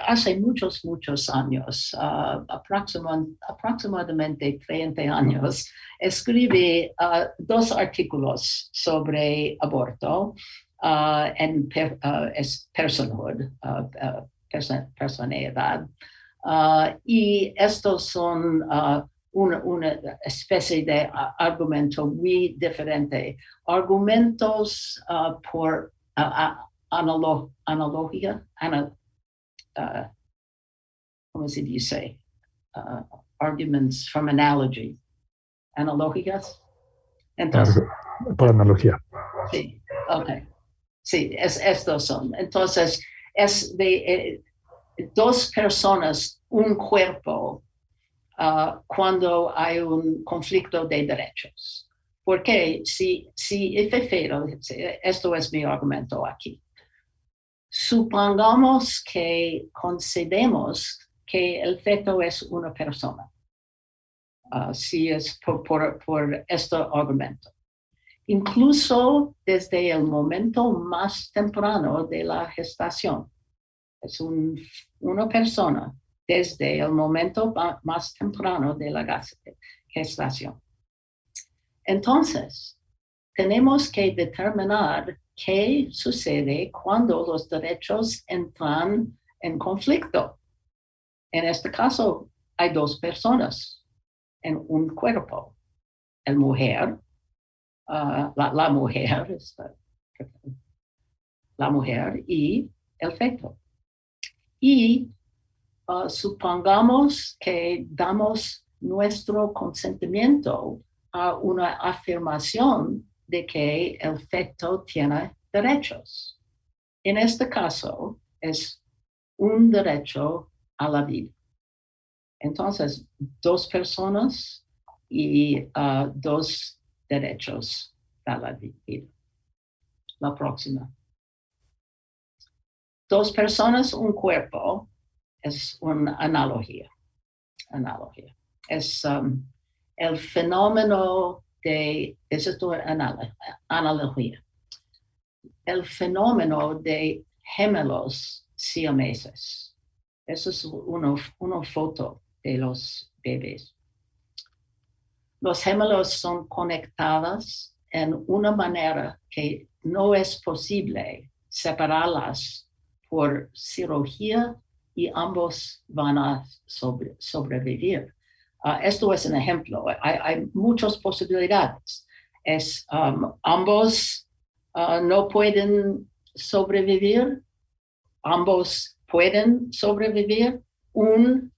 B: hace muchos años, aproximadamente 30 años, escribe 2 artículos sobre aborto en personhood, personalidad. Y estos son una especie de argumento muy diferente. Argumentos por analogía, ¿cómo se dice? Arguments from analogy. ¿Analógicas? Entonces,
A: por analogía.
B: Sí, ok. Sí, estos son. Entonces, es de 2 personas, un cuerpo, cuando hay un conflicto de derechos. Porque si feto, esto es mi argumento aquí, supongamos que concedemos que el feto es una persona, si es por este argumento. Incluso desde el momento más temprano de la gestación, es una persona desde el momento más temprano de la gestación. Entonces, tenemos que determinar qué sucede cuando los derechos entran en conflicto. En este caso, hay 2 personas en un cuerpo. La mujer, la mujer y el feto. Y supongamos que damos nuestro consentimiento a una afirmación de que el feto tiene derechos. En este caso, es un derecho a la vida. Entonces, 2 personas y 2 derechos a la vida. La próxima. 2 personas, un cuerpo, es una analogía. Es el fenómeno de, es una analogía. El fenómeno de gemelos siameses. Eso es una foto de los bebés. Los gemelos son conectados en una manera que no es posible separarlas por cirugía y ambos van a sobrevivir. Esto es un ejemplo. Hay muchas posibilidades. Ambos no pueden sobrevivir, ambos pueden sobrevivir, uno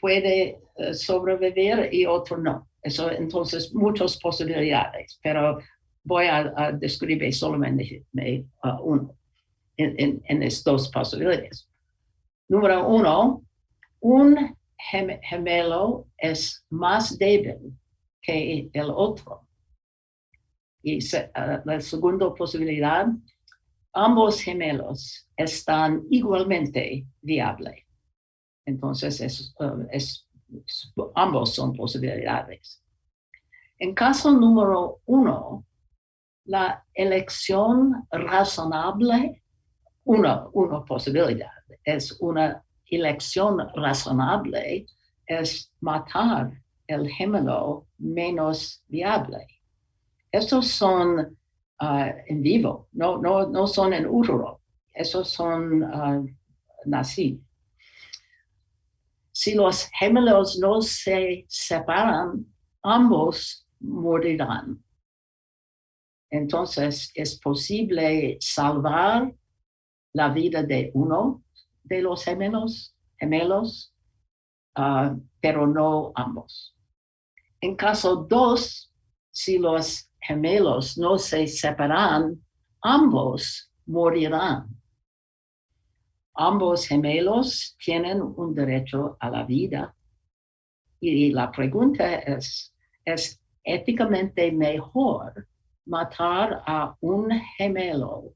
B: puede sobrevivir y otro no. Entonces, muchas posibilidades, pero voy a describir solamente uno en estas dos posibilidades. Número uno, un gemelo es más débil que el otro. Y la segunda posibilidad, ambos gemelos están igualmente viables. Entonces, ambos son posibilidades. En caso número uno, la elección razonable, una posibilidad, es una elección razonable, es matar el gemelo menos viable. Estos son en vivo, no son en útero, esos son nacidos. Si los gemelos no se separan, ambos morirán. Entonces, es posible salvar la vida de uno de los gemelos, pero no ambos. En caso 2, si los gemelos no se separan, ambos morirán. Ambos gemelos tienen un derecho a la vida. Y la pregunta ¿es éticamente mejor matar a un gemelo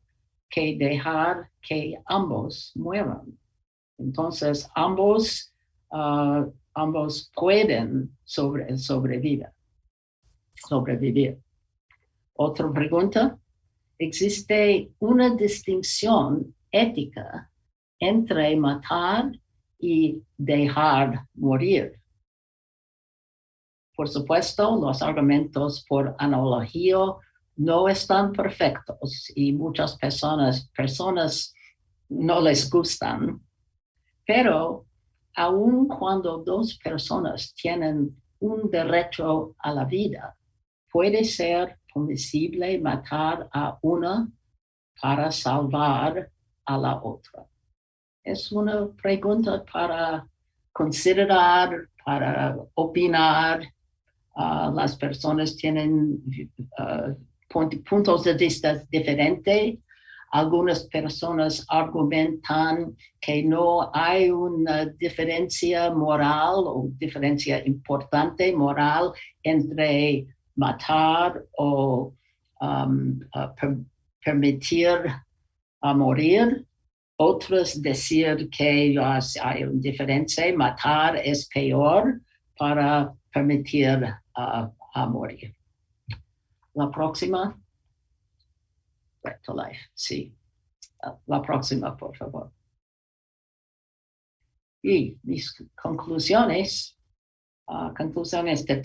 B: que dejar que ambos mueran? Entonces, ambos pueden sobrevivir. Otra pregunta, ¿existe una distinción ética entre matar y dejar morir? Por supuesto, los argumentos por analogía no están perfectos y muchas personas no les gustan, pero aun cuando dos personas tienen un derecho a la vida, puede ser permisible matar a una para salvar a la otra. Es una pregunta para considerar, para opinar. Las personas tienen puntos de vista diferentes. Algunas personas argumentan que no hay una diferencia moral o diferencia importante moral entre matar o permitir morir. Otros decir que hay una diferencia, matar es peor para permitir a morir. La próxima. Right to life, sí. La próxima, por favor. Y mis conclusiones de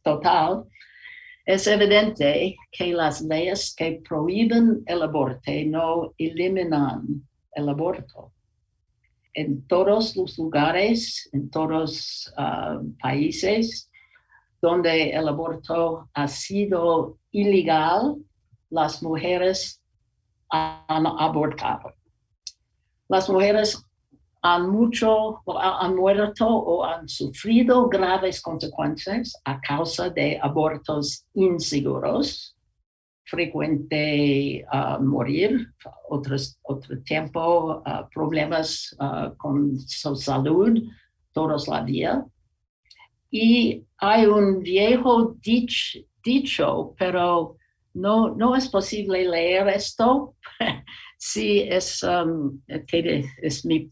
B: total, es evidente que las leyes que prohíben el aborto no eliminan el aborto. En todos los lugares, en todos países donde el aborto ha sido ilegal, las mujeres han abortado. Las mujeres han muerto o han sufrido graves consecuencias a causa de abortos inseguros, frecuente morir, otro tiempo problemas con su salud todos los días. Y hay un viejo dicho, pero no es posible leer esto. Sí, es mi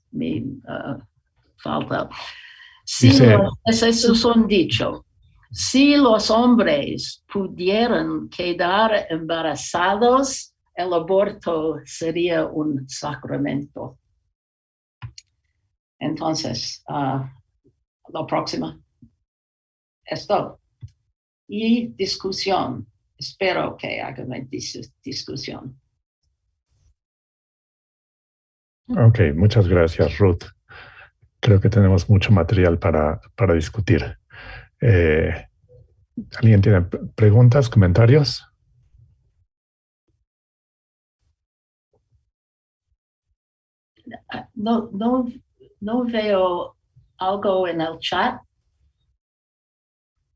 B: falta. Sí, ese es un dicho. Si los hombres pudieran quedar embarazados, el aborto sería un sacramento. Entonces, la próxima. Esto. Y discusión. Espero que hagan una discusión.
A: Ok, muchas gracias, Ruth. Creo que tenemos mucho material para discutir. Eh, ¿Alguien tiene preguntas, comentarios?
B: No, no, no veo algo en el chat,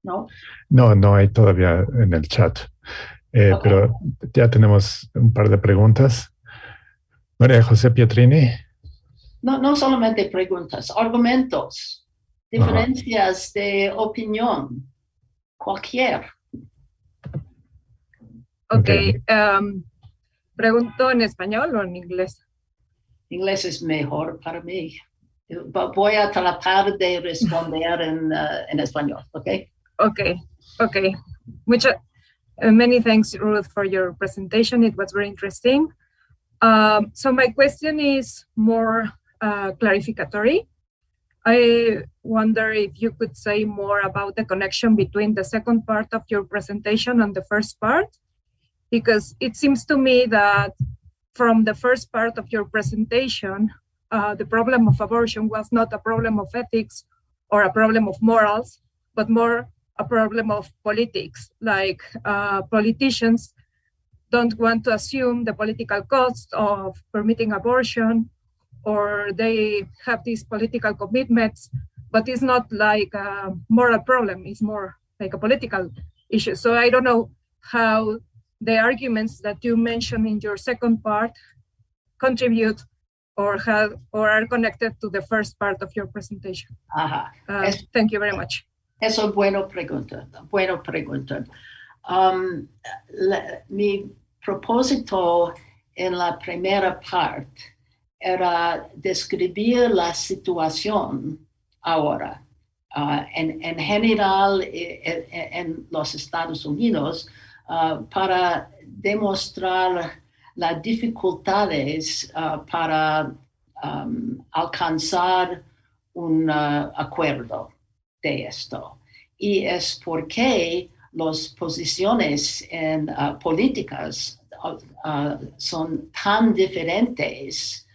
B: ¿no?
A: No, no hay todavía en el chat,
B: Okay.
A: pero ya tenemos un par de preguntas. María José Pietrini.
B: No, no solamente preguntas, argumentos,
A: Ajá.
B: diferencias de opinión, cualquier.
A: Ok,
C: Ok, ¿pregunto en español o en inglés?
B: Inglés es mejor para mí. Voy a tratar de responder en español, ¿ok?
C: Okay, okay. Many thanks, Ruth, for your presentation. It was very interesting. So my question is more clarificatory. I wonder if you could say more about the connection between the second part of your presentation and the first part, because it seems to me that from the first part of your presentation, the problem of abortion was not a problem of ethics or a problem of morals, but more a problem of politics. Like politicians don't want to assume the political cost of permitting abortion, or they have these political commitments, but it's not like a moral problem, it's more like a political issue. So I don't know how the arguments that you mentioned in your second part contribute or are connected to the first part of your presentation.
B: Ajá.
C: Thank you very much.
B: Eso es buena pregunta. Mi propósito en la primera parte era describir la situación ahora. En general, en los Estados Unidos, para demostrar las dificultades para alcanzar un acuerdo de esto. Y es porque las posiciones en políticas son tan diferentes.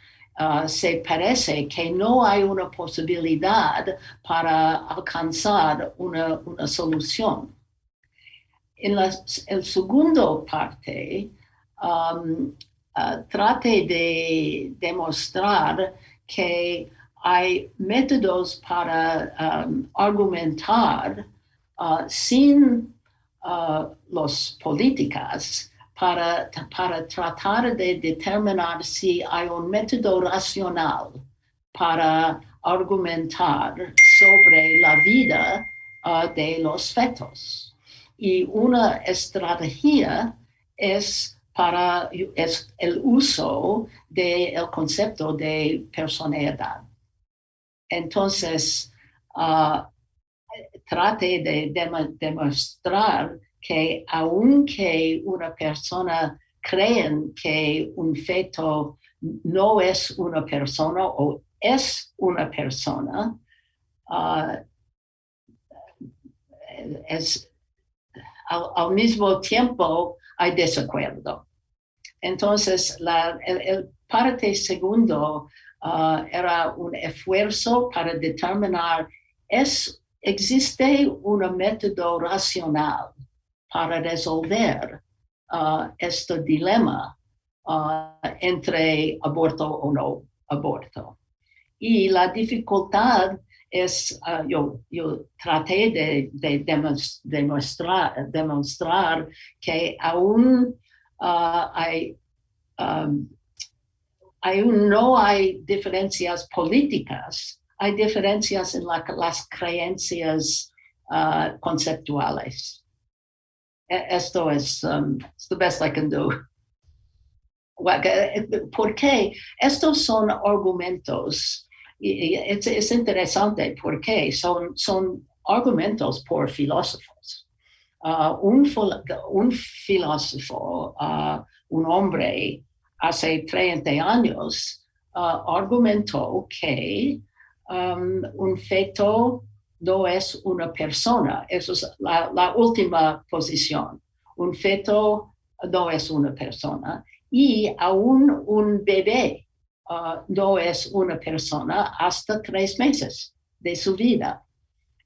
B: Se parece que no hay una posibilidad para alcanzar una solución. En la segunda parte, trate de demostrar que hay métodos para argumentar sin las políticas para tratar de determinar si hay un método racional para argumentar sobre la vida de los fetos. Y una estrategia es el uso del concepto de personalidad. Entonces, trate de demostrar que aunque una persona cree que un feto no es una persona o es una persona, al mismo tiempo hay desacuerdo. Entonces, el parte segundo era un esfuerzo para determinar ¿existe un método racional para resolver este dilema entre aborto o no aborto? Y la dificultad es, yo traté de demostrar que aún no hay diferencias políticas, hay diferencias en las creencias conceptuales. Esto es the best I can do. Porque estos son argumentos, y es interesante porque son argumentos por filósofos. Un filósofo, un hombre, hace 30 años, argumentó que un feto no es una persona. Esa es la última posición. Un feto no es una persona. Y aún un bebé no es una persona hasta 3 meses de su vida.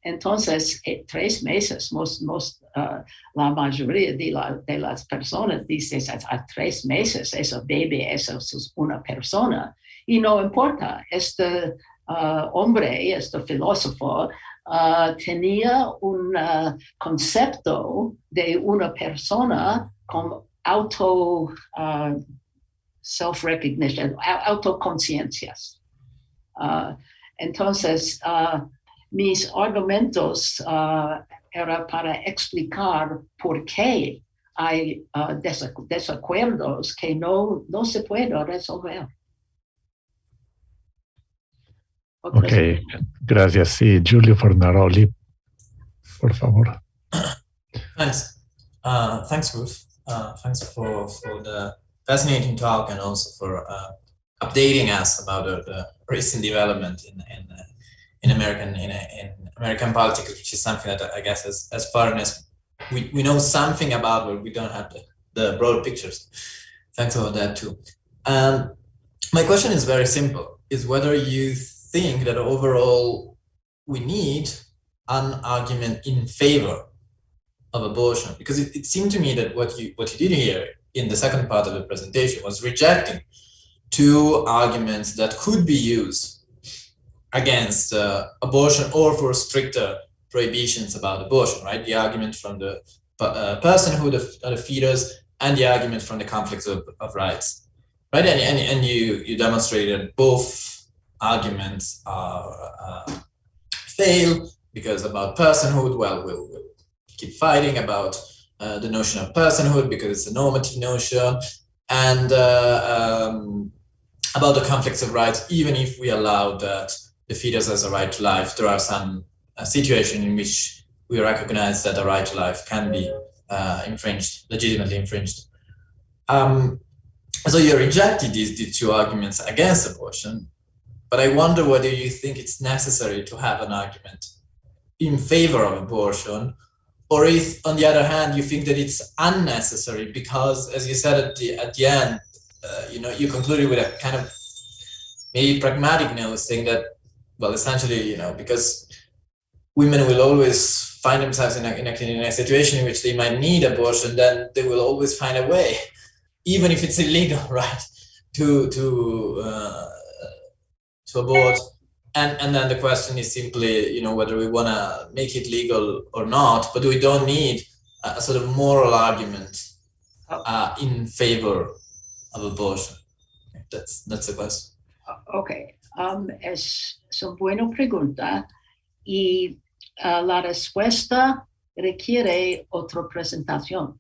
B: Entonces, 3 meses, la mayoría de las personas dicen a 3 meses, eso bebé, eso es una persona. Y no importa, este hombre, este filósofo, tenía un concepto de una persona con self-recognition, autoconciencias. Entonces, mis argumentos era para explicar por qué hay desacuerdos que no se pueden resolver.
A: Ok, gracias. Sí, Giulio Fornaroli, por favor.
D: Thanks. Thanks, Ruth. Thanks for the fascinating talk and also for updating us about the recent development in American politics, which is something that I guess as foreigners we know something about, but we don't have the broad pictures. Thanks for that too. My question is very simple: is whether you think that overall we need an argument in favor of abortion, because it seemed to me that what you did here in the second part of the presentation was rejecting 2 arguments that could be used against abortion or for stricter prohibitions about abortion, right? The argument from the personhood of the fetus and the argument from the conflicts of rights, right? And you demonstrated both arguments fail, because about personhood, well, we'll keep fighting about the notion of personhood because it's a normative notion, and about the conflicts of rights, even if we allow that the fetus has a right to life, there are some situations in which we recognize that the right to life can be legitimately infringed. So you rejected these 2 arguments against abortion, but I wonder whether you think it's necessary to have an argument in favor of abortion, or if, on the other hand, you think that it's unnecessary because, as you said at the end, you concluded with a kind of maybe pragmatic note, saying that, well, essentially, because women will always find themselves in a situation in which they might need abortion, then they will always find a way, even if it's illegal, right, to abort. And then the question is simply, whether we want to make it legal or not, but we don't need a sort of moral argument in favor of abortion. That's the question.
B: Okay, es una buena pregunta y la respuesta requiere otra presentación.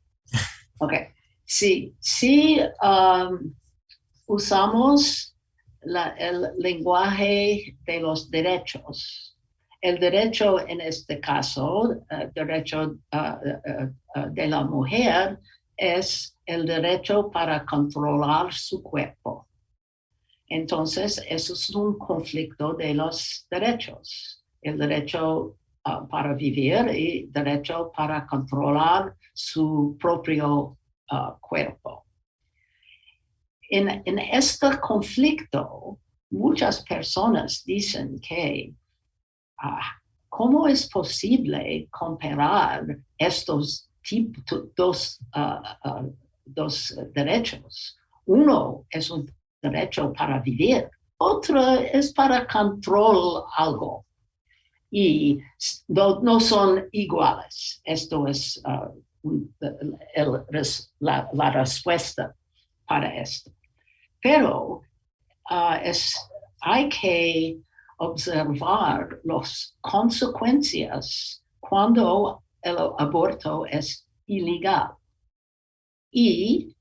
B: Okay, si usamos el lenguaje de los derechos. El derecho en este caso, derecho de la mujer, es el derecho para controlar su cuerpo. Entonces, eso es un conflicto de los derechos. El derecho para vivir y derecho para controlar su propio cuerpo. En este conflicto, muchas personas dicen que ¿cómo es posible comparar estos dos derechos? Uno es un derecho para vivir, otro es para controlar algo. Y no son iguales. Esto es la respuesta para esto. Pero hay que observar las consecuencias cuando el aborto es ilegal. Y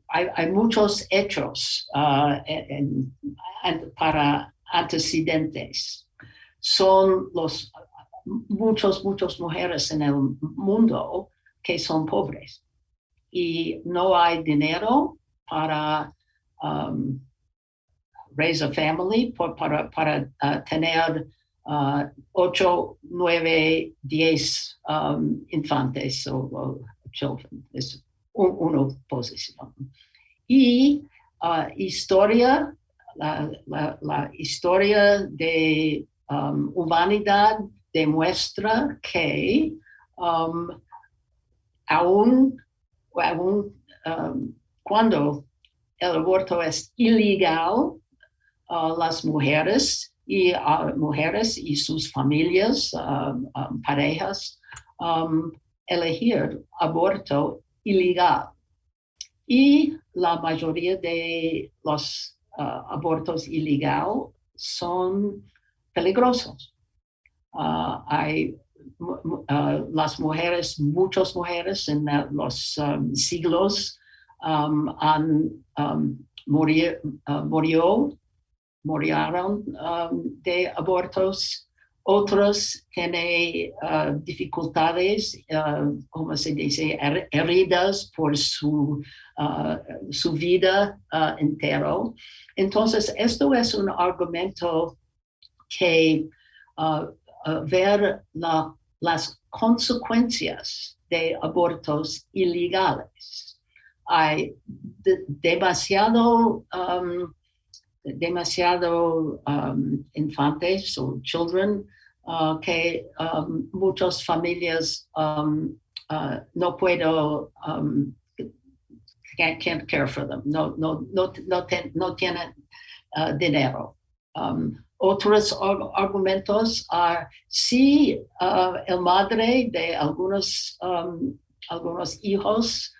B: hay muchos hechos para antecedentes. Son muchas mujeres en el mundo que son pobres y no hay dinero para raise a family, para tener 8, 9, 10 infantes o children. Es una posición. y historia, la historia de humanidad demuestra que aún cuando el aborto es ilegal, las mujeres y sus familias, parejas, elegir aborto ilegal. Y la mayoría de los abortos ilegales son peligrosos. Hay las mujeres, muchas mujeres en los siglos murieron de abortos. Otros tienen dificultades, como se dice, heridas por su vida entero. Entonces, esto es un argumento que ver las consecuencias de abortos ilegales. Hay demasiado infantes o children que muchas familias no puedo can't care for them, no tienen dinero. Otros argumentos si el madre de algunos hijos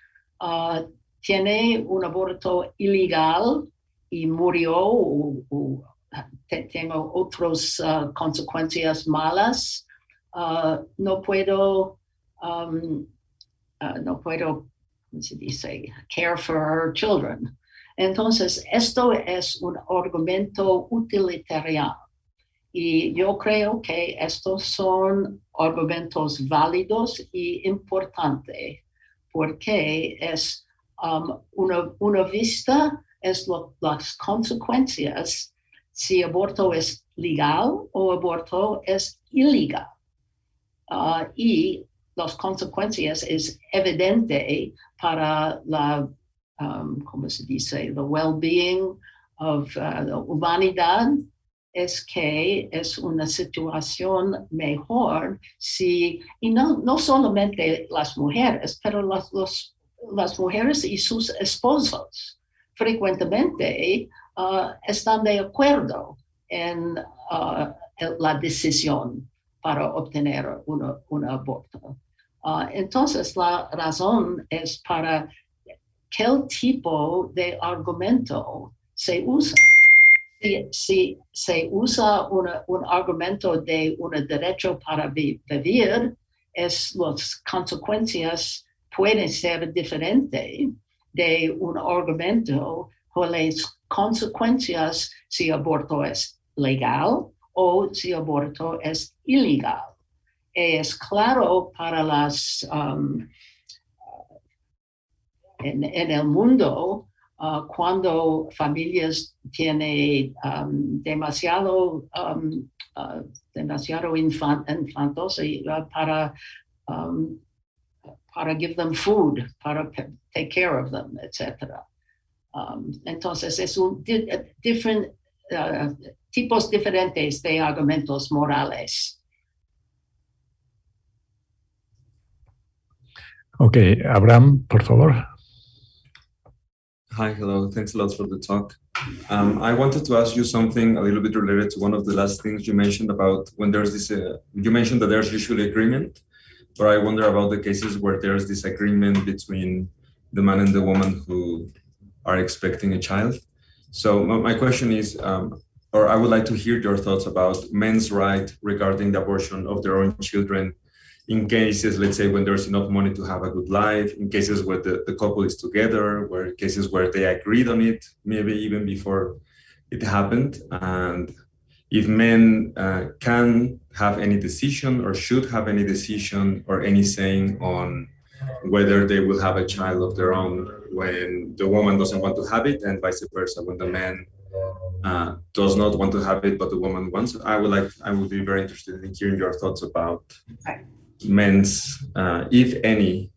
B: tiene un aborto ilegal y murió o tengo otras consecuencias malas, no puedo, ¿cómo se dice? Care for children. Entonces, esto es un argumento utilitariano. Y yo creo que estos son argumentos válidos y importantes, porque es una vista es las consecuencias si aborto es legal o aborto es ilegal. Y las consecuencias es evidente para la ¿cómo se dice? The well-being of la humanidad, es que es una situación mejor y no solamente las mujeres, pero las mujeres y sus esposos frecuentemente están de acuerdo en la decisión para obtener un aborto. Entonces, la razón es para qué tipo de argumento se usa. Si se usa un argumento de un derecho para vivir, las consecuencias pueden ser diferentes de un argumento con las consecuencias si aborto es legal o si aborto es ilegal. Es claro para las en el mundo, cuando familias tienen demasiado infantos para give them food, para take care of them, etc. Entonces, es tipos diferentes de argumentos morales.
A: Ok, Abraham, por favor.
E: Hi, hello. Thanks a lot for the talk. I wanted to ask you something a little bit related to one of the last things you mentioned about when there's this, you mentioned that there's usually agreement, but I wonder about the cases where there's disagreement between the man and the woman who are expecting a child. So my question is, or I would like to hear your thoughts about men's right regarding the abortion of their own children in cases, let's say, when there's enough money to have a good life, in cases where the couple is together, where cases where they agreed on it, maybe even before it happened. And if men can have any decision or should have any decision or any saying on whether they will have a child of their own when the woman doesn't want to have it, and vice versa, when the man does not want to have it, but the woman wants. I would be very interested in hearing your thoughts about men's, if any,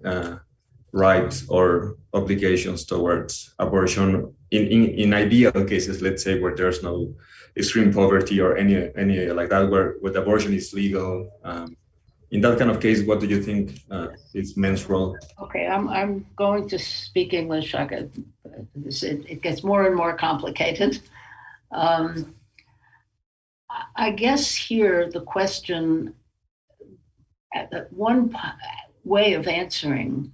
E: rights or obligations towards abortion in ideal cases, let's say, where there's no extreme poverty or any like that, where abortion is legal. In that kind of case, what do you think is men's role?
B: Okay, I'm going to speak English. It gets more and more complicated. I guess here the question, one way of answering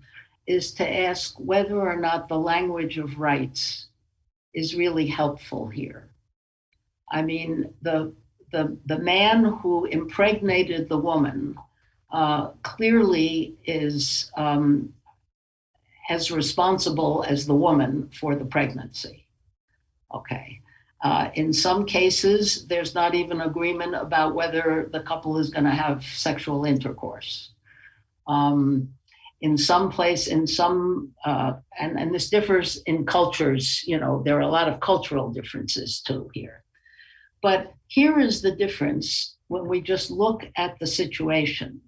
B: is to ask whether or not the language of rights is really helpful here. I mean, the man who impregnated the woman clearly is as responsible as the woman for the pregnancy. Okay. In some cases, there's not even agreement about whether the couple is going to have sexual intercourse. In some place, and this differs in cultures, there are a lot of cultural differences too here. But here is the difference when we just look at the situation.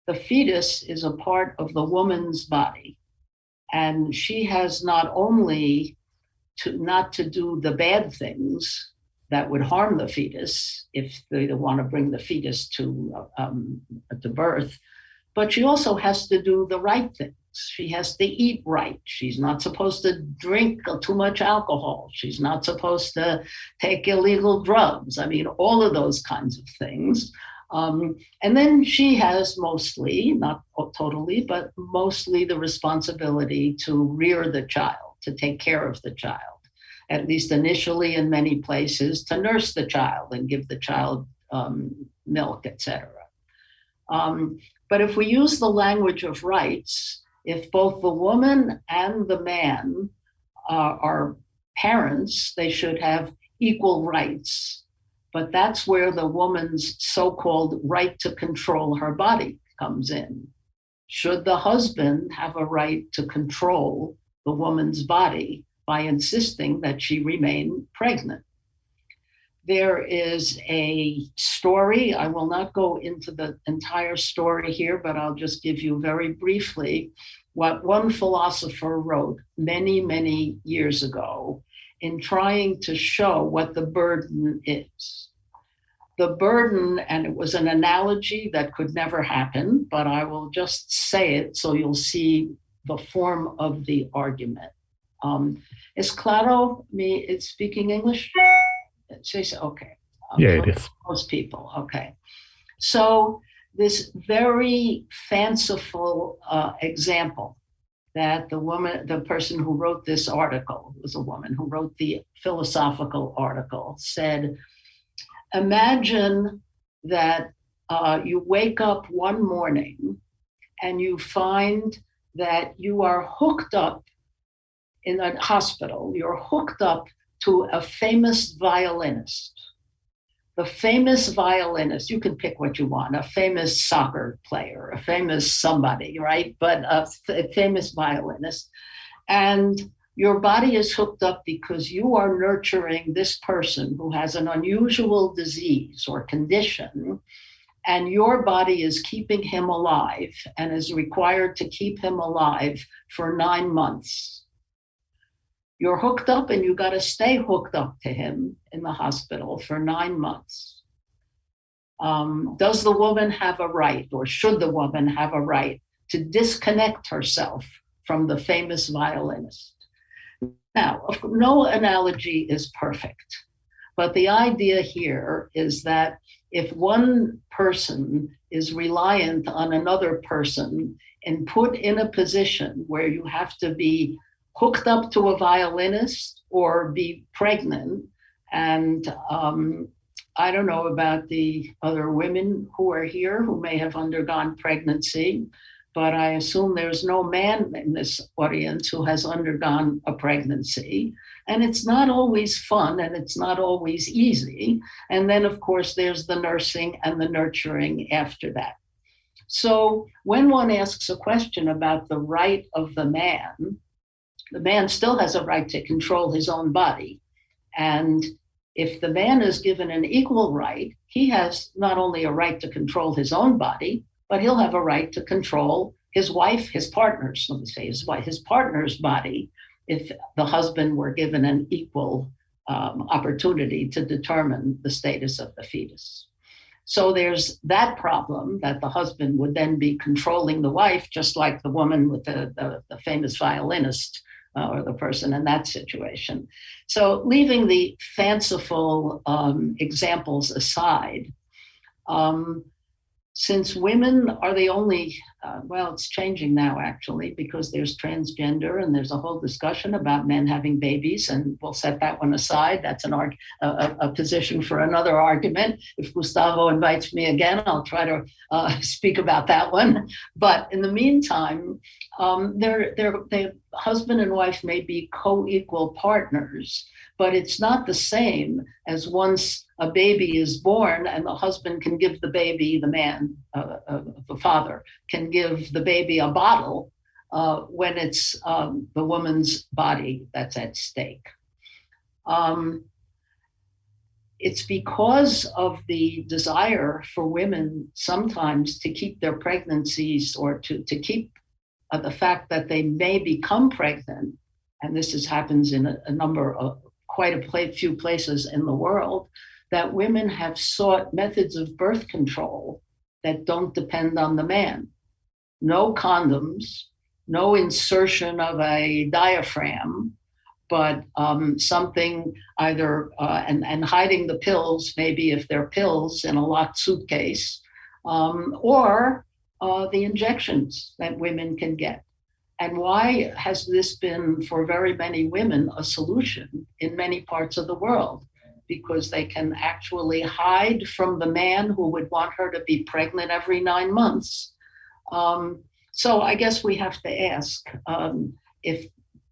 B: The fetus is a part of the woman's body, and she has not only not to do the bad things that would harm the fetus if they want to bring the fetus to birth, but she also has to do the right things. She has to eat right. She's not supposed to drink too much alcohol. She's not supposed to take illegal drugs. I mean, all of those kinds of things. And then she has mostly, not totally, but mostly the responsibility to rear the child, to take care of the child, at least initially in many places, to nurse the child and give the child milk, etc. But if we use the language of rights, if both the woman and the man are parents, they should have equal rights. But that's where the woman's so-called right to control her body comes in. Should the husband have a right to control the woman's body by insisting that she remain pregnant? There is a story. I will not go into the entire story here, but I'll just give you very briefly what one philosopher wrote many, many years ago in trying to show what the burden is. The burden, and it was an analogy that could never happen, but I will just say it so you'll see the form of the argument. Es claro me speaking English? Okay.
A: Yeah, it is.
B: Most people, okay. So this very fanciful example that the person who wrote this article, was a woman who wrote the philosophical article, said, imagine that you wake up one morning and you find that you are hooked up in a hospital. You're hooked up to a famous violinist. The famous violinist, you can pick what you want, a famous soccer player, a famous somebody, right? But a famous violinist. And your body is hooked up because you are nurturing this person who has an unusual disease or condition, and your body is keeping him alive and is required to keep him alive for 9 months. You're hooked up and you got to stay hooked up to him in the hospital for 9 months. Does the woman have a right, or should the woman have a right to disconnect herself from the famous violinist? Now, no analogy is perfect, but the idea here is that if one person is reliant on another person and put in a position where you have to be hooked up to a violinist or be pregnant, and I don't know about the other women who are here who may have undergone pregnancy, but I assume there's no man in this audience who has undergone a pregnancy. And it's not always fun and it's not always easy. And then, of course, there's the nursing and the nurturing after that. So when one asks a question about the right of the man still has a right to control his own body. And if the man is given an equal right, he has not only a right to control his own body, but he'll have a right to control his wife, his partner's, let me say, his partner's body, if the husband were given an equal opportunity to determine the status of the fetus. So there's that problem that the husband would then be controlling the wife, just like the woman with the famous violinist or the person in that situation. So leaving the fanciful examples aside, since women are the only, well, it's changing now actually, because there's transgender and there's a whole discussion about men having babies, and we'll set that one aside. That's a position for another argument. If Gustavo invites me again, I'll try to speak about that one. But in the meantime, their husband and wife may be co-equal partners, but it's not the same as once a baby is born and the husband can give the baby, the man, the father, can give the baby a bottle when it's the woman's body that's at stake. It's because of the desire for women sometimes to keep their pregnancies or to keep the fact that they may become pregnant, and this happens in a number of quite a few places in the world, that women have sought methods of birth control that don't depend on the man. No condoms, no insertion of a diaphragm, but something either, and hiding the pills, maybe if they're pills in a locked suitcase, or the injections that women can get. And why has this been, for very many women, a solution in many parts of the world? Because they can actually hide from the man who would want her to be pregnant every 9 months. So I guess we have to ask if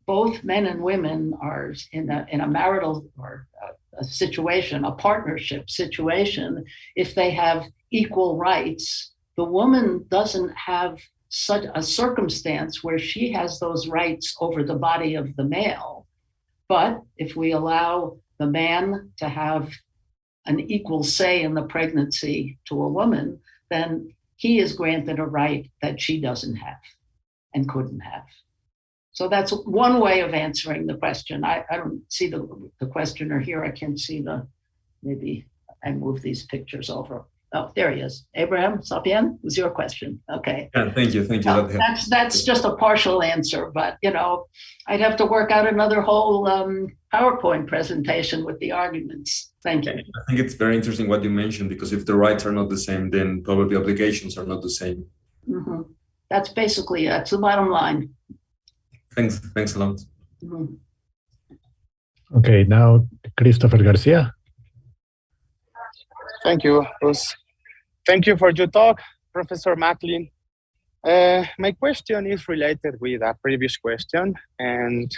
B: both men and women are in a marital or a situation, a partnership situation, if they have equal rights, the woman doesn't have such a circumstance where she has those rights over the body of the male. But if we allow the man to have an equal say in the pregnancy to a woman, then he is granted a right that she doesn't have and couldn't have. So that's one way of answering the question. I don't see the questioner here. I can't see maybe I move these pictures over. Oh, there he is. Abraham Sapien, was your question. Okay.
E: Yeah, thank you.
B: That's just a partial answer, but I'd have to work out another whole PowerPoint presentation with the arguments. Thank you.
E: I think it's very interesting what you mentioned, because if the rights are not the same, then probably obligations are not the same.
B: Mm-hmm. That's basically it's the bottom line.
E: Thanks a lot.
B: Mm-hmm.
A: Okay, now Christopher Garcia.
F: Thank you, Ruth. Thank you for your talk, Professor Macklin. My question is related with a previous question, and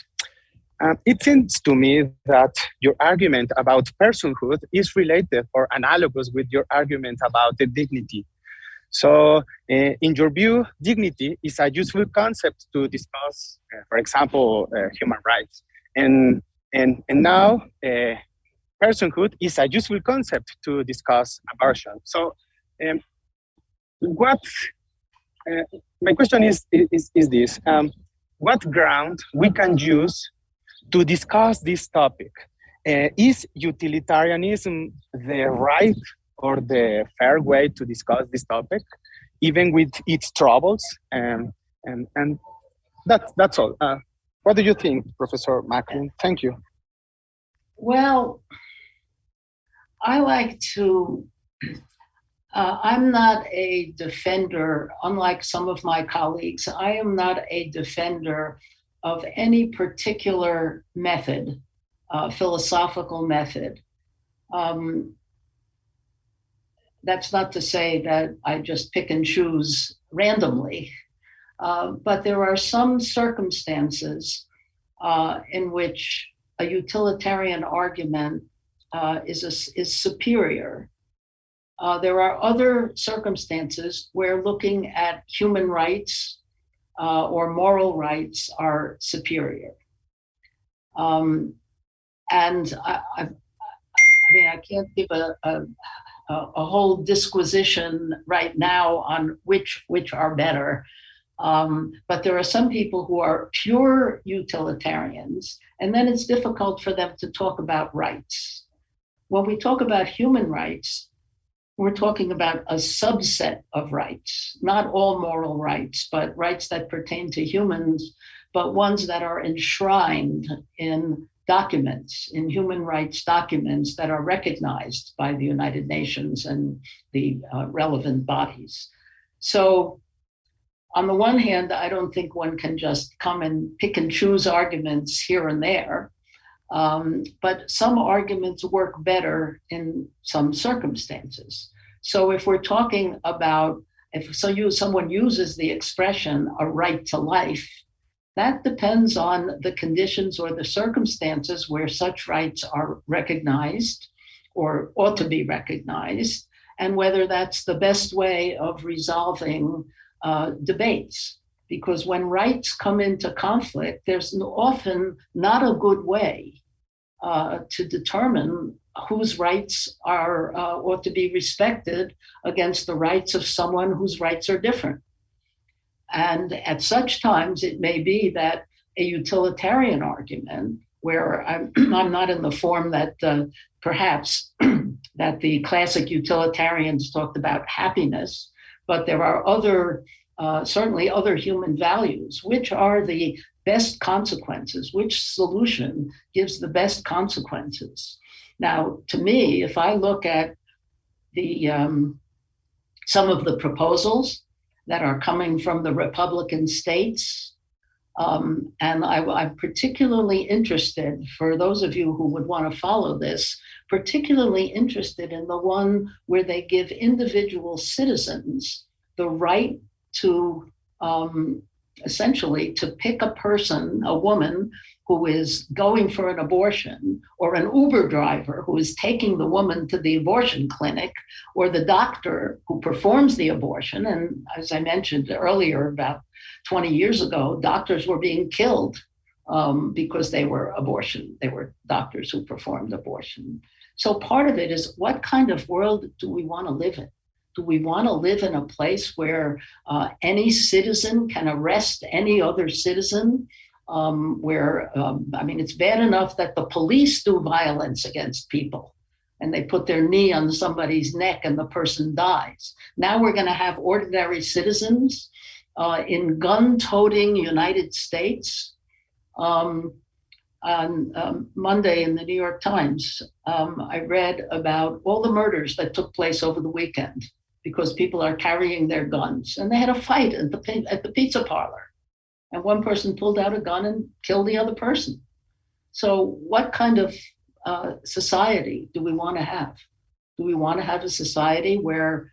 F: it seems to me that your argument about personhood is related or analogous with your argument about the dignity. So, in your view, dignity is a useful concept to discuss, for example, human rights, and now personhood is a useful concept to discuss abortion. So, my question is this: what ground we can use to discuss this topic? Is utilitarianism the right or the fair way to discuss this topic, even with its troubles? And that's all. What do you think, Professor Macklin? Thank you.
B: Well, I like to, I'm not a defender, unlike some of my colleagues, I am not a defender of any particular method, philosophical method. That's not to say that I just pick and choose randomly, but there are some circumstances in which a utilitarian argument is superior. There are other circumstances where looking at human rights or moral rights are superior. And I mean, I can't give a whole disquisition right now on which are better. But there are some people who are pure utilitarians, and then it's difficult for them to talk about rights. When we talk about human rights, we're talking about a subset of rights, not all moral rights, but rights that pertain to humans, but ones that are enshrined in documents, in human rights documents that are recognized by the United Nations and the relevant bodies. So on the one hand, I don't think one can just come and pick and choose arguments here and there, but some arguments work better in some circumstances. So if we're talking about, someone uses the expression a right to life, that depends on the conditions or the circumstances where such rights are recognized or ought to be recognized, and whether that's the best way of resolving debates. Because when rights come into conflict, there's often not a good way to determine whose rights are ought to be respected against the rights of someone whose rights are different. And at such times, it may be that a utilitarian argument, where I'm not in the form that perhaps that the classic utilitarians talked about happiness, but there are other, certainly other human values, which are the best consequences, which solution gives the best consequences. Now, to me, if I look at the some of the proposals that are coming from the Republican states, and I'm particularly interested, for those of you who would want to follow this, particularly interested in the one where they give individual citizens the right to essentially to pick a person, a woman who is going for an abortion, or an Uber driver who is taking the woman to the abortion clinic, or the doctor who performs the abortion. And as I mentioned earlier, about 20 years ago, doctors were being killed because they were doctors who performed abortion. So part of it is, what kind of world do we want to live in? Do we want to live in a place where any citizen can arrest any other citizen? It's bad enough that the police do violence against people and they put their knee on somebody's neck and the person dies. Now we're going to have ordinary citizens in gun-toting United States. On Monday in the New York Times, I read about all the murders that took place over the weekend because people are carrying their guns. And they had a fight at the pizza parlor. And one person pulled out a gun and killed the other person. So what kind of society do we want to have? Do we want to have a society where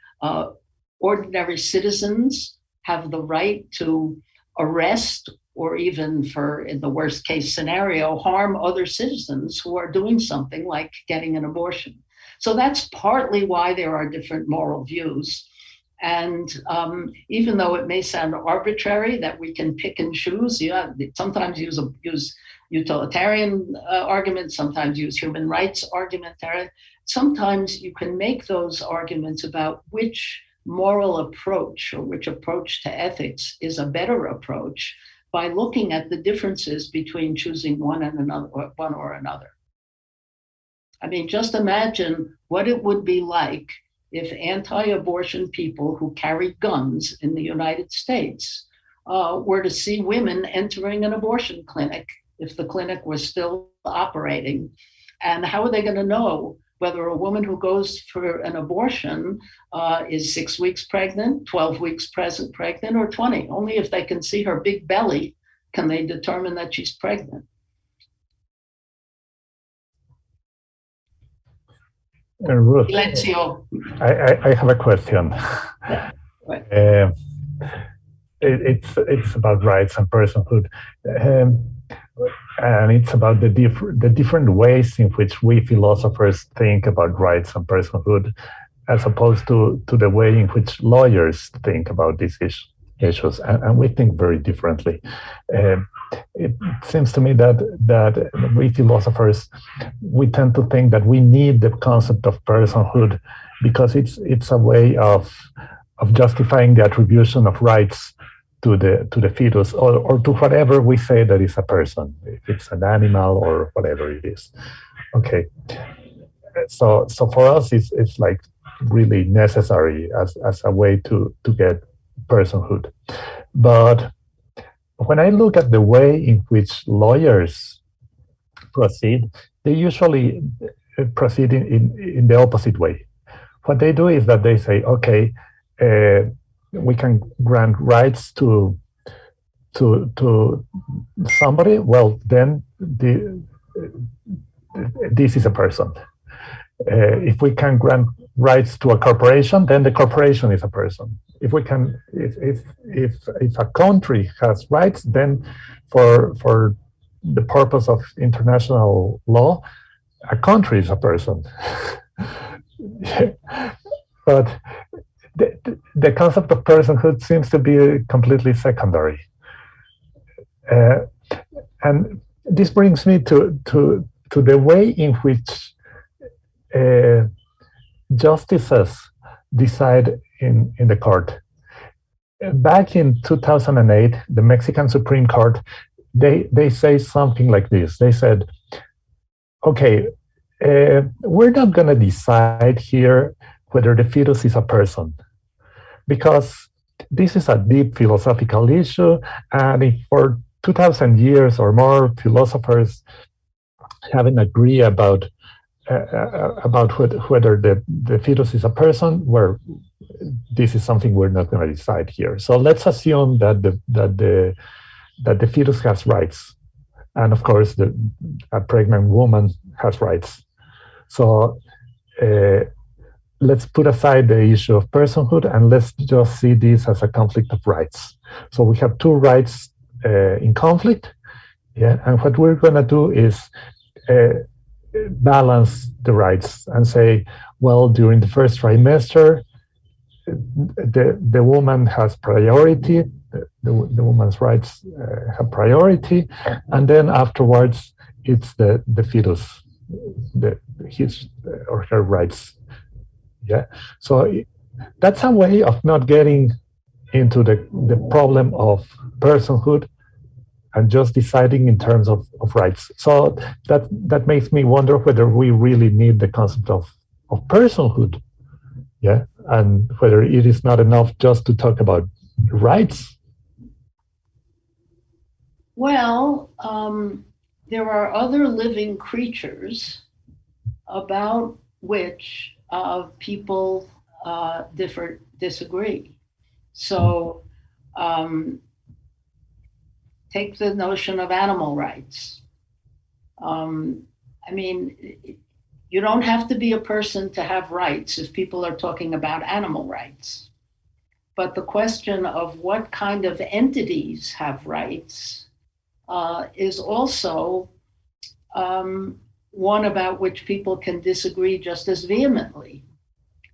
B: ordinary citizens have the right to arrest, or even, in the worst case scenario, harm other citizens who are doing something like getting an abortion? So that's partly why there are different moral views. And even though it may sound arbitrary that we can pick and choose, sometimes use utilitarian arguments, sometimes use human rights argument. Sometimes you can make those arguments about which moral approach or which approach to ethics is a better approach by looking at the differences between choosing one or another. I mean, just imagine what it would be like if anti-abortion people who carry guns in the United States were to see women entering an abortion clinic if the clinic was still operating. And how are they going to know whether a woman who goes for an abortion is 6 weeks pregnant, 12 weeks pregnant, or 20? Only if they can see her big belly can they determine that she's pregnant.
A: Ruth, I have a question.
B: Yeah, right.
A: It's about rights and personhood, and it's about the different ways in which we philosophers think about rights and personhood, as opposed to the way in which lawyers think about these issues, and we think very differently. It seems to me that we philosophers, we tend to think that we need the concept of personhood because it's a way of justifying the attribution of rights to the fetus or to whatever we say that is a person, if it's an animal or whatever it is. Okay, so for us it's like really necessary as a way to get personhood. But when I look at the way in which lawyers proceed, they usually proceed in the opposite way. What they do is that they say, okay, we can grant rights to somebody. Well, then this is a person. If we can grant rights to a corporation, then the corporation is a person. If a country has rights, then for the purpose of international law, a country is a person. But the concept of personhood seems to be completely secondary. And this brings me to the way in which justices decide in the court. Back in 2008, the Mexican Supreme Court, they say something like this. They said, okay, we're not going to decide here whether the fetus is a person, because this is a deep philosophical issue, and if for 2,000 years or more, philosophers haven't agreed about whether the fetus is a person, where this is something we're not going to decide here. So let's assume that the fetus has rights, and of course, a pregnant woman has rights. So let's put aside the issue of personhood and let's just see this as a conflict of rights. So we have two rights in conflict, yeah, and what we're going to do is balance the rights and say, well, during the first trimester, the woman has priority, the woman's rights have priority, and then afterwards it's the fetus, his or her rights. Yeah, so that's a way of not getting into the problem of personhood and just deciding in terms of rights. So that makes me wonder whether we really need the concept of personhood, yeah, and whether it is not enough just to talk about rights.
B: Well, there are other living creatures about which people disagree. So take the notion of animal rights. I mean, you don't have to be a person to have rights if people are talking about animal rights. But the question of what kind of entities have rights is also one about which people can disagree just as vehemently.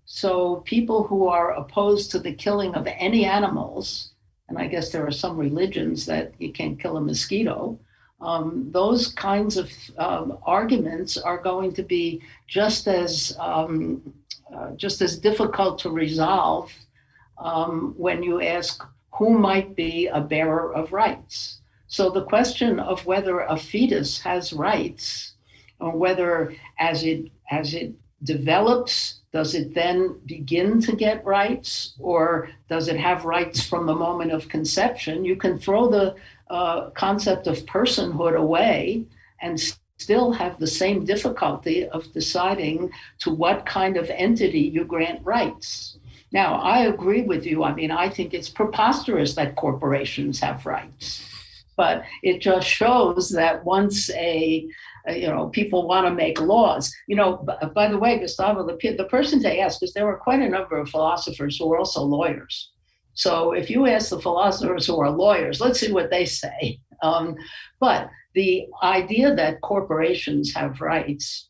B: So people who are opposed to the killing of any animals, and I guess there are some religions that you can't kill a mosquito, those kinds of arguments are going to be just as difficult to resolve when you ask who might be a bearer of rights. So the question of whether a fetus has rights, or whether as it develops, does it then begin to get rights, or does it have rights from the moment of conception? You can throw the concept of personhood away and still have the same difficulty of deciding to what kind of entity you grant rights. Now, I agree with you. I mean, I think it's preposterous that corporations have rights, but it just shows that once people want to make laws. By the way, Gustavo, the person to ask, because there were quite a number of philosophers who were also lawyers. So if you ask the philosophers who are lawyers, let's see what they say. But the idea that corporations have rights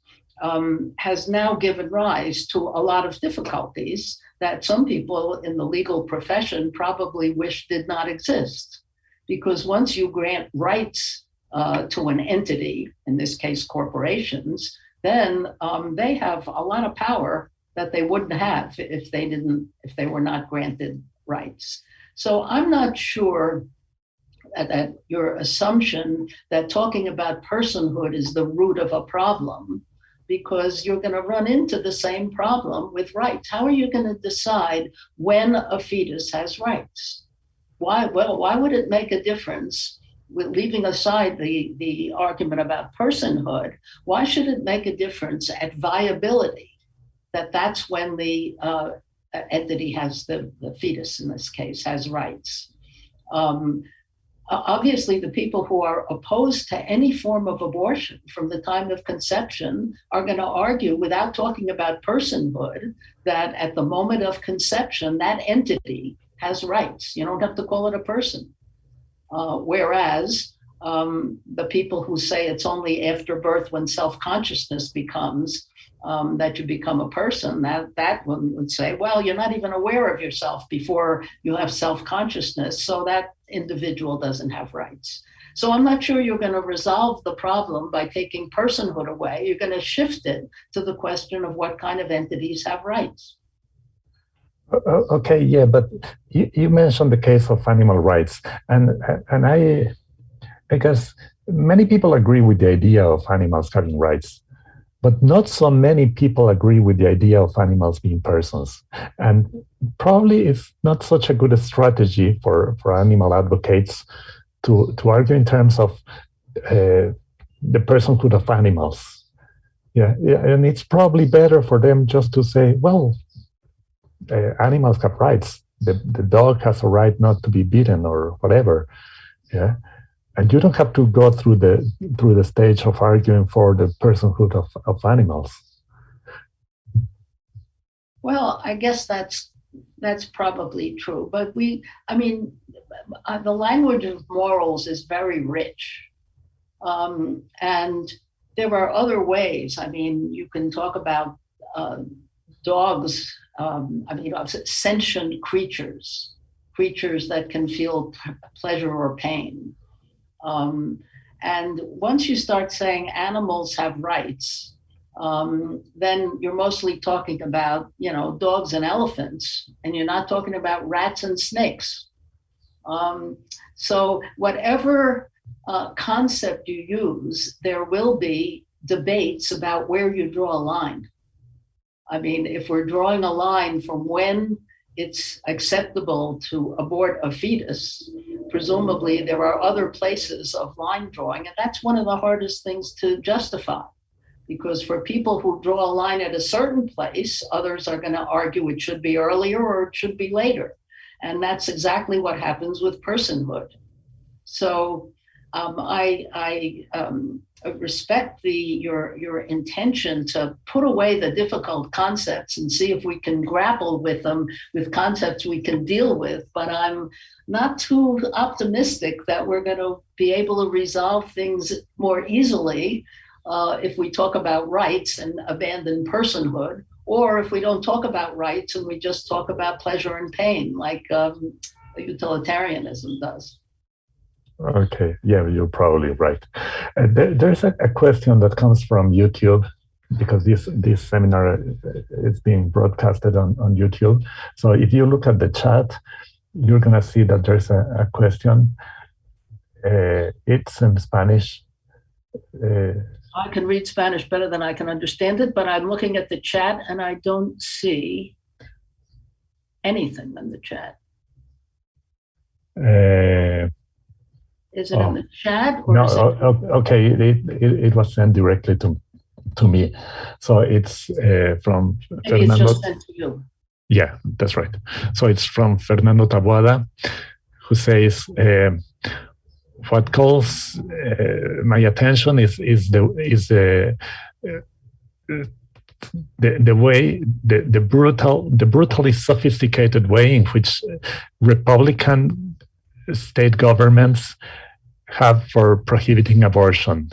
B: has now given rise to a lot of difficulties that some people in the legal profession probably wish did not exist. Because once you grant rights to an entity, in this case corporations, then they have a lot of power that they wouldn't have if they were not granted rights. So I'm not sure that your assumption that talking about personhood is the root of a problem, because you're going to run into the same problem with rights. How are you going to decide when a fetus has rights? Why would it make a difference, with leaving aside the argument about personhood? Why should it make a difference at viability, that's when the entity has, the fetus in this case, has rights? Obviously, the people who are opposed to any form of abortion from the time of conception are going to argue, without talking about personhood, that at the moment of conception, that entity has rights. You don't have to call it a person. Whereas the people who say it's only after birth, when self-consciousness becomes that you become a person, that one would say, well, you're not even aware of yourself before you have self-consciousness, so that individual doesn't have rights. So I'm not sure you're going to resolve the problem by taking personhood away. You're going to shift it to the question of what kind of entities have rights.
A: Okay, yeah, but you mentioned the case of animal rights, and I guess many people agree with the idea of animals having rights, but not so many people agree with the idea of animals being persons. And probably it's not such a good strategy for animal advocates to argue in terms of the personhood of animals. Yeah, and it's probably better for them just to say, well, animals have rights. The dog has a right not to be beaten or whatever. Yeah. And you don't have to go through the stage of arguing for the personhood of animals.
B: Well, I guess that's probably true. But the language of morals is very rich. And there are other ways. I mean, you can talk about dogs, sentient creatures that can feel pleasure or pain. And once you start saying animals have rights, then you're mostly talking about, dogs and elephants, and you're not talking about rats and snakes. So whatever concept you use, there will be debates about where you draw a line. I mean, if we're drawing a line from when it's acceptable to abort a fetus, presumably there are other places of line drawing, and that's one of the hardest things to justify. Because for people who draw a line at a certain place, others are going to argue it should be earlier or it should be later. And that's exactly what happens with personhood. So I respect your intention to put away the difficult concepts and see if we can grapple with them, with concepts we can deal with. But I'm not too optimistic that we're going to be able to resolve things more easily if we talk about rights and abandon personhood, or if we don't talk about rights and we just talk about pleasure and pain, like utilitarianism does.
A: Okay, yeah, you're probably right. There's a question that comes from YouTube, because this seminar is being broadcasted on YouTube. So if you look at the chat, you're going to see that there's a question. It's in Spanish.
B: I can read Spanish better than I can understand it, but I'm looking at the chat and I don't see anything in the chat. Is it in the chat? Or
A: no,
B: is it...
A: okay, it was sent directly to me. So it's from
B: Maybe
A: Fernando.
B: It's just sent to you.
A: Yeah, that's right. So it's from Fernando Taboada, who says, what calls my attention is the way, the brutally sophisticated way in which Republican state governments have for prohibiting abortion.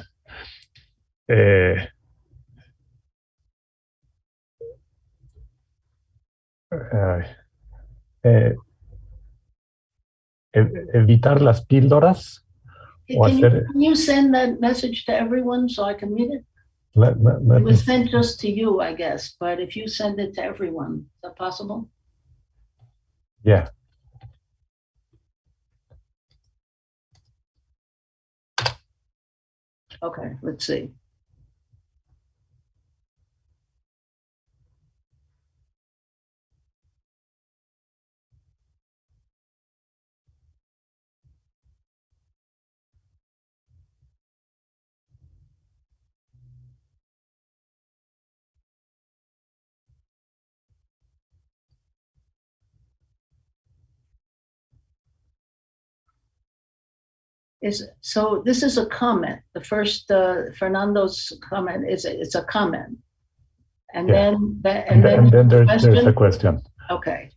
A: Evitar las píldoras.
B: Can you send that message to everyone so I can read it? It was sent just to you, I guess, but if you send it to everyone, is that possible?
A: Yeah.
B: Okay, let's see. So this is a comment. The first Fernando's comment it's a comment, and
A: Yeah.
B: then
A: there's a question.
B: Okay.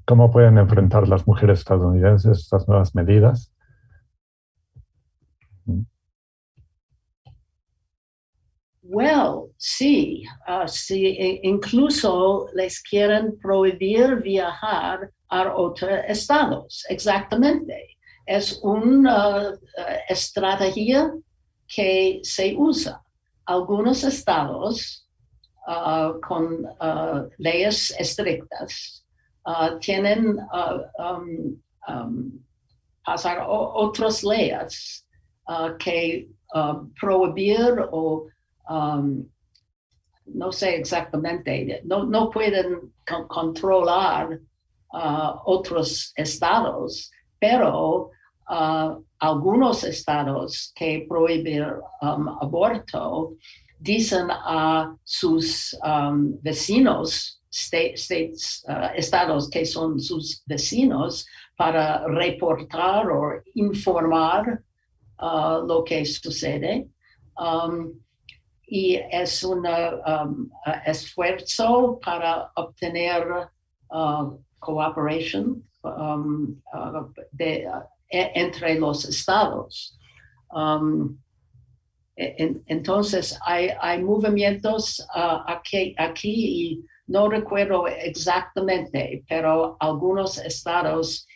A: ¿Cómo pueden enfrentar las mujeres estadounidenses estas nuevas medidas?
B: Well, sí, incluso les quieren prohibir viajar a otros estados. Exactamente. Es una estrategia que se usa. Algunos estados con leyes estrictas tienen pasar otras leyes que prohibir o no sé exactamente, no pueden controlar otros estados, pero algunos estados que prohíben aborto dicen a sus vecinos, estados que son sus vecinos, para reportar o informar lo que sucede. Y es un esfuerzo para obtener cooperación entre los estados. Entonces, hay movimientos aquí y no recuerdo exactamente, pero algunos estados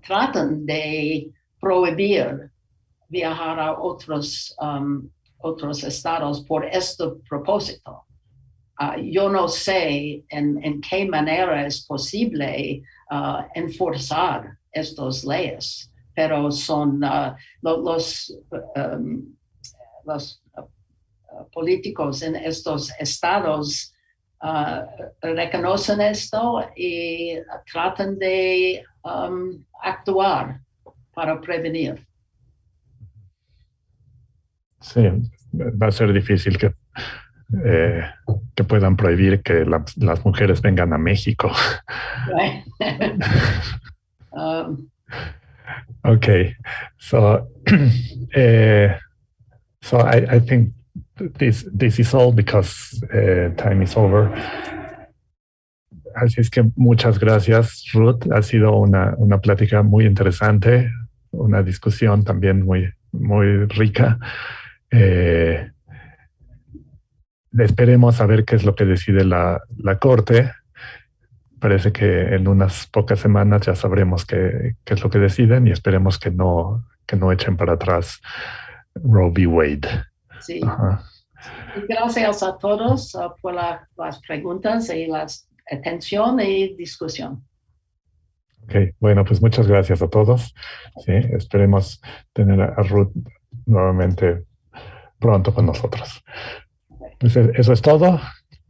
B: tratan de prohibir viajar a otros estados por este propósito. Yo no sé en qué manera es posible enforzar estas leyes, pero son los políticos en estos estados reconocen esto y tratan de actuar para prevenir.
A: Sí, va a ser difícil que puedan prohibir que las mujeres vengan a México.
B: Right.
A: Okay, so so I think this is all because time is over. Así es que muchas gracias, Ruth. Ha sido una plática muy interesante, una discusión también muy rica. Esperemos a ver qué es lo que decide la Corte. Parece que en unas pocas semanas ya sabremos qué es lo que deciden y esperemos que no echen para atrás Roe v. Wade.
B: Sí. Y gracias a todos por las preguntas y la atención y discusión.
A: Ok, bueno, pues muchas gracias a todos. Sí, esperemos tener a Ruth nuevamente pronto con nosotros. Pues eso es todo.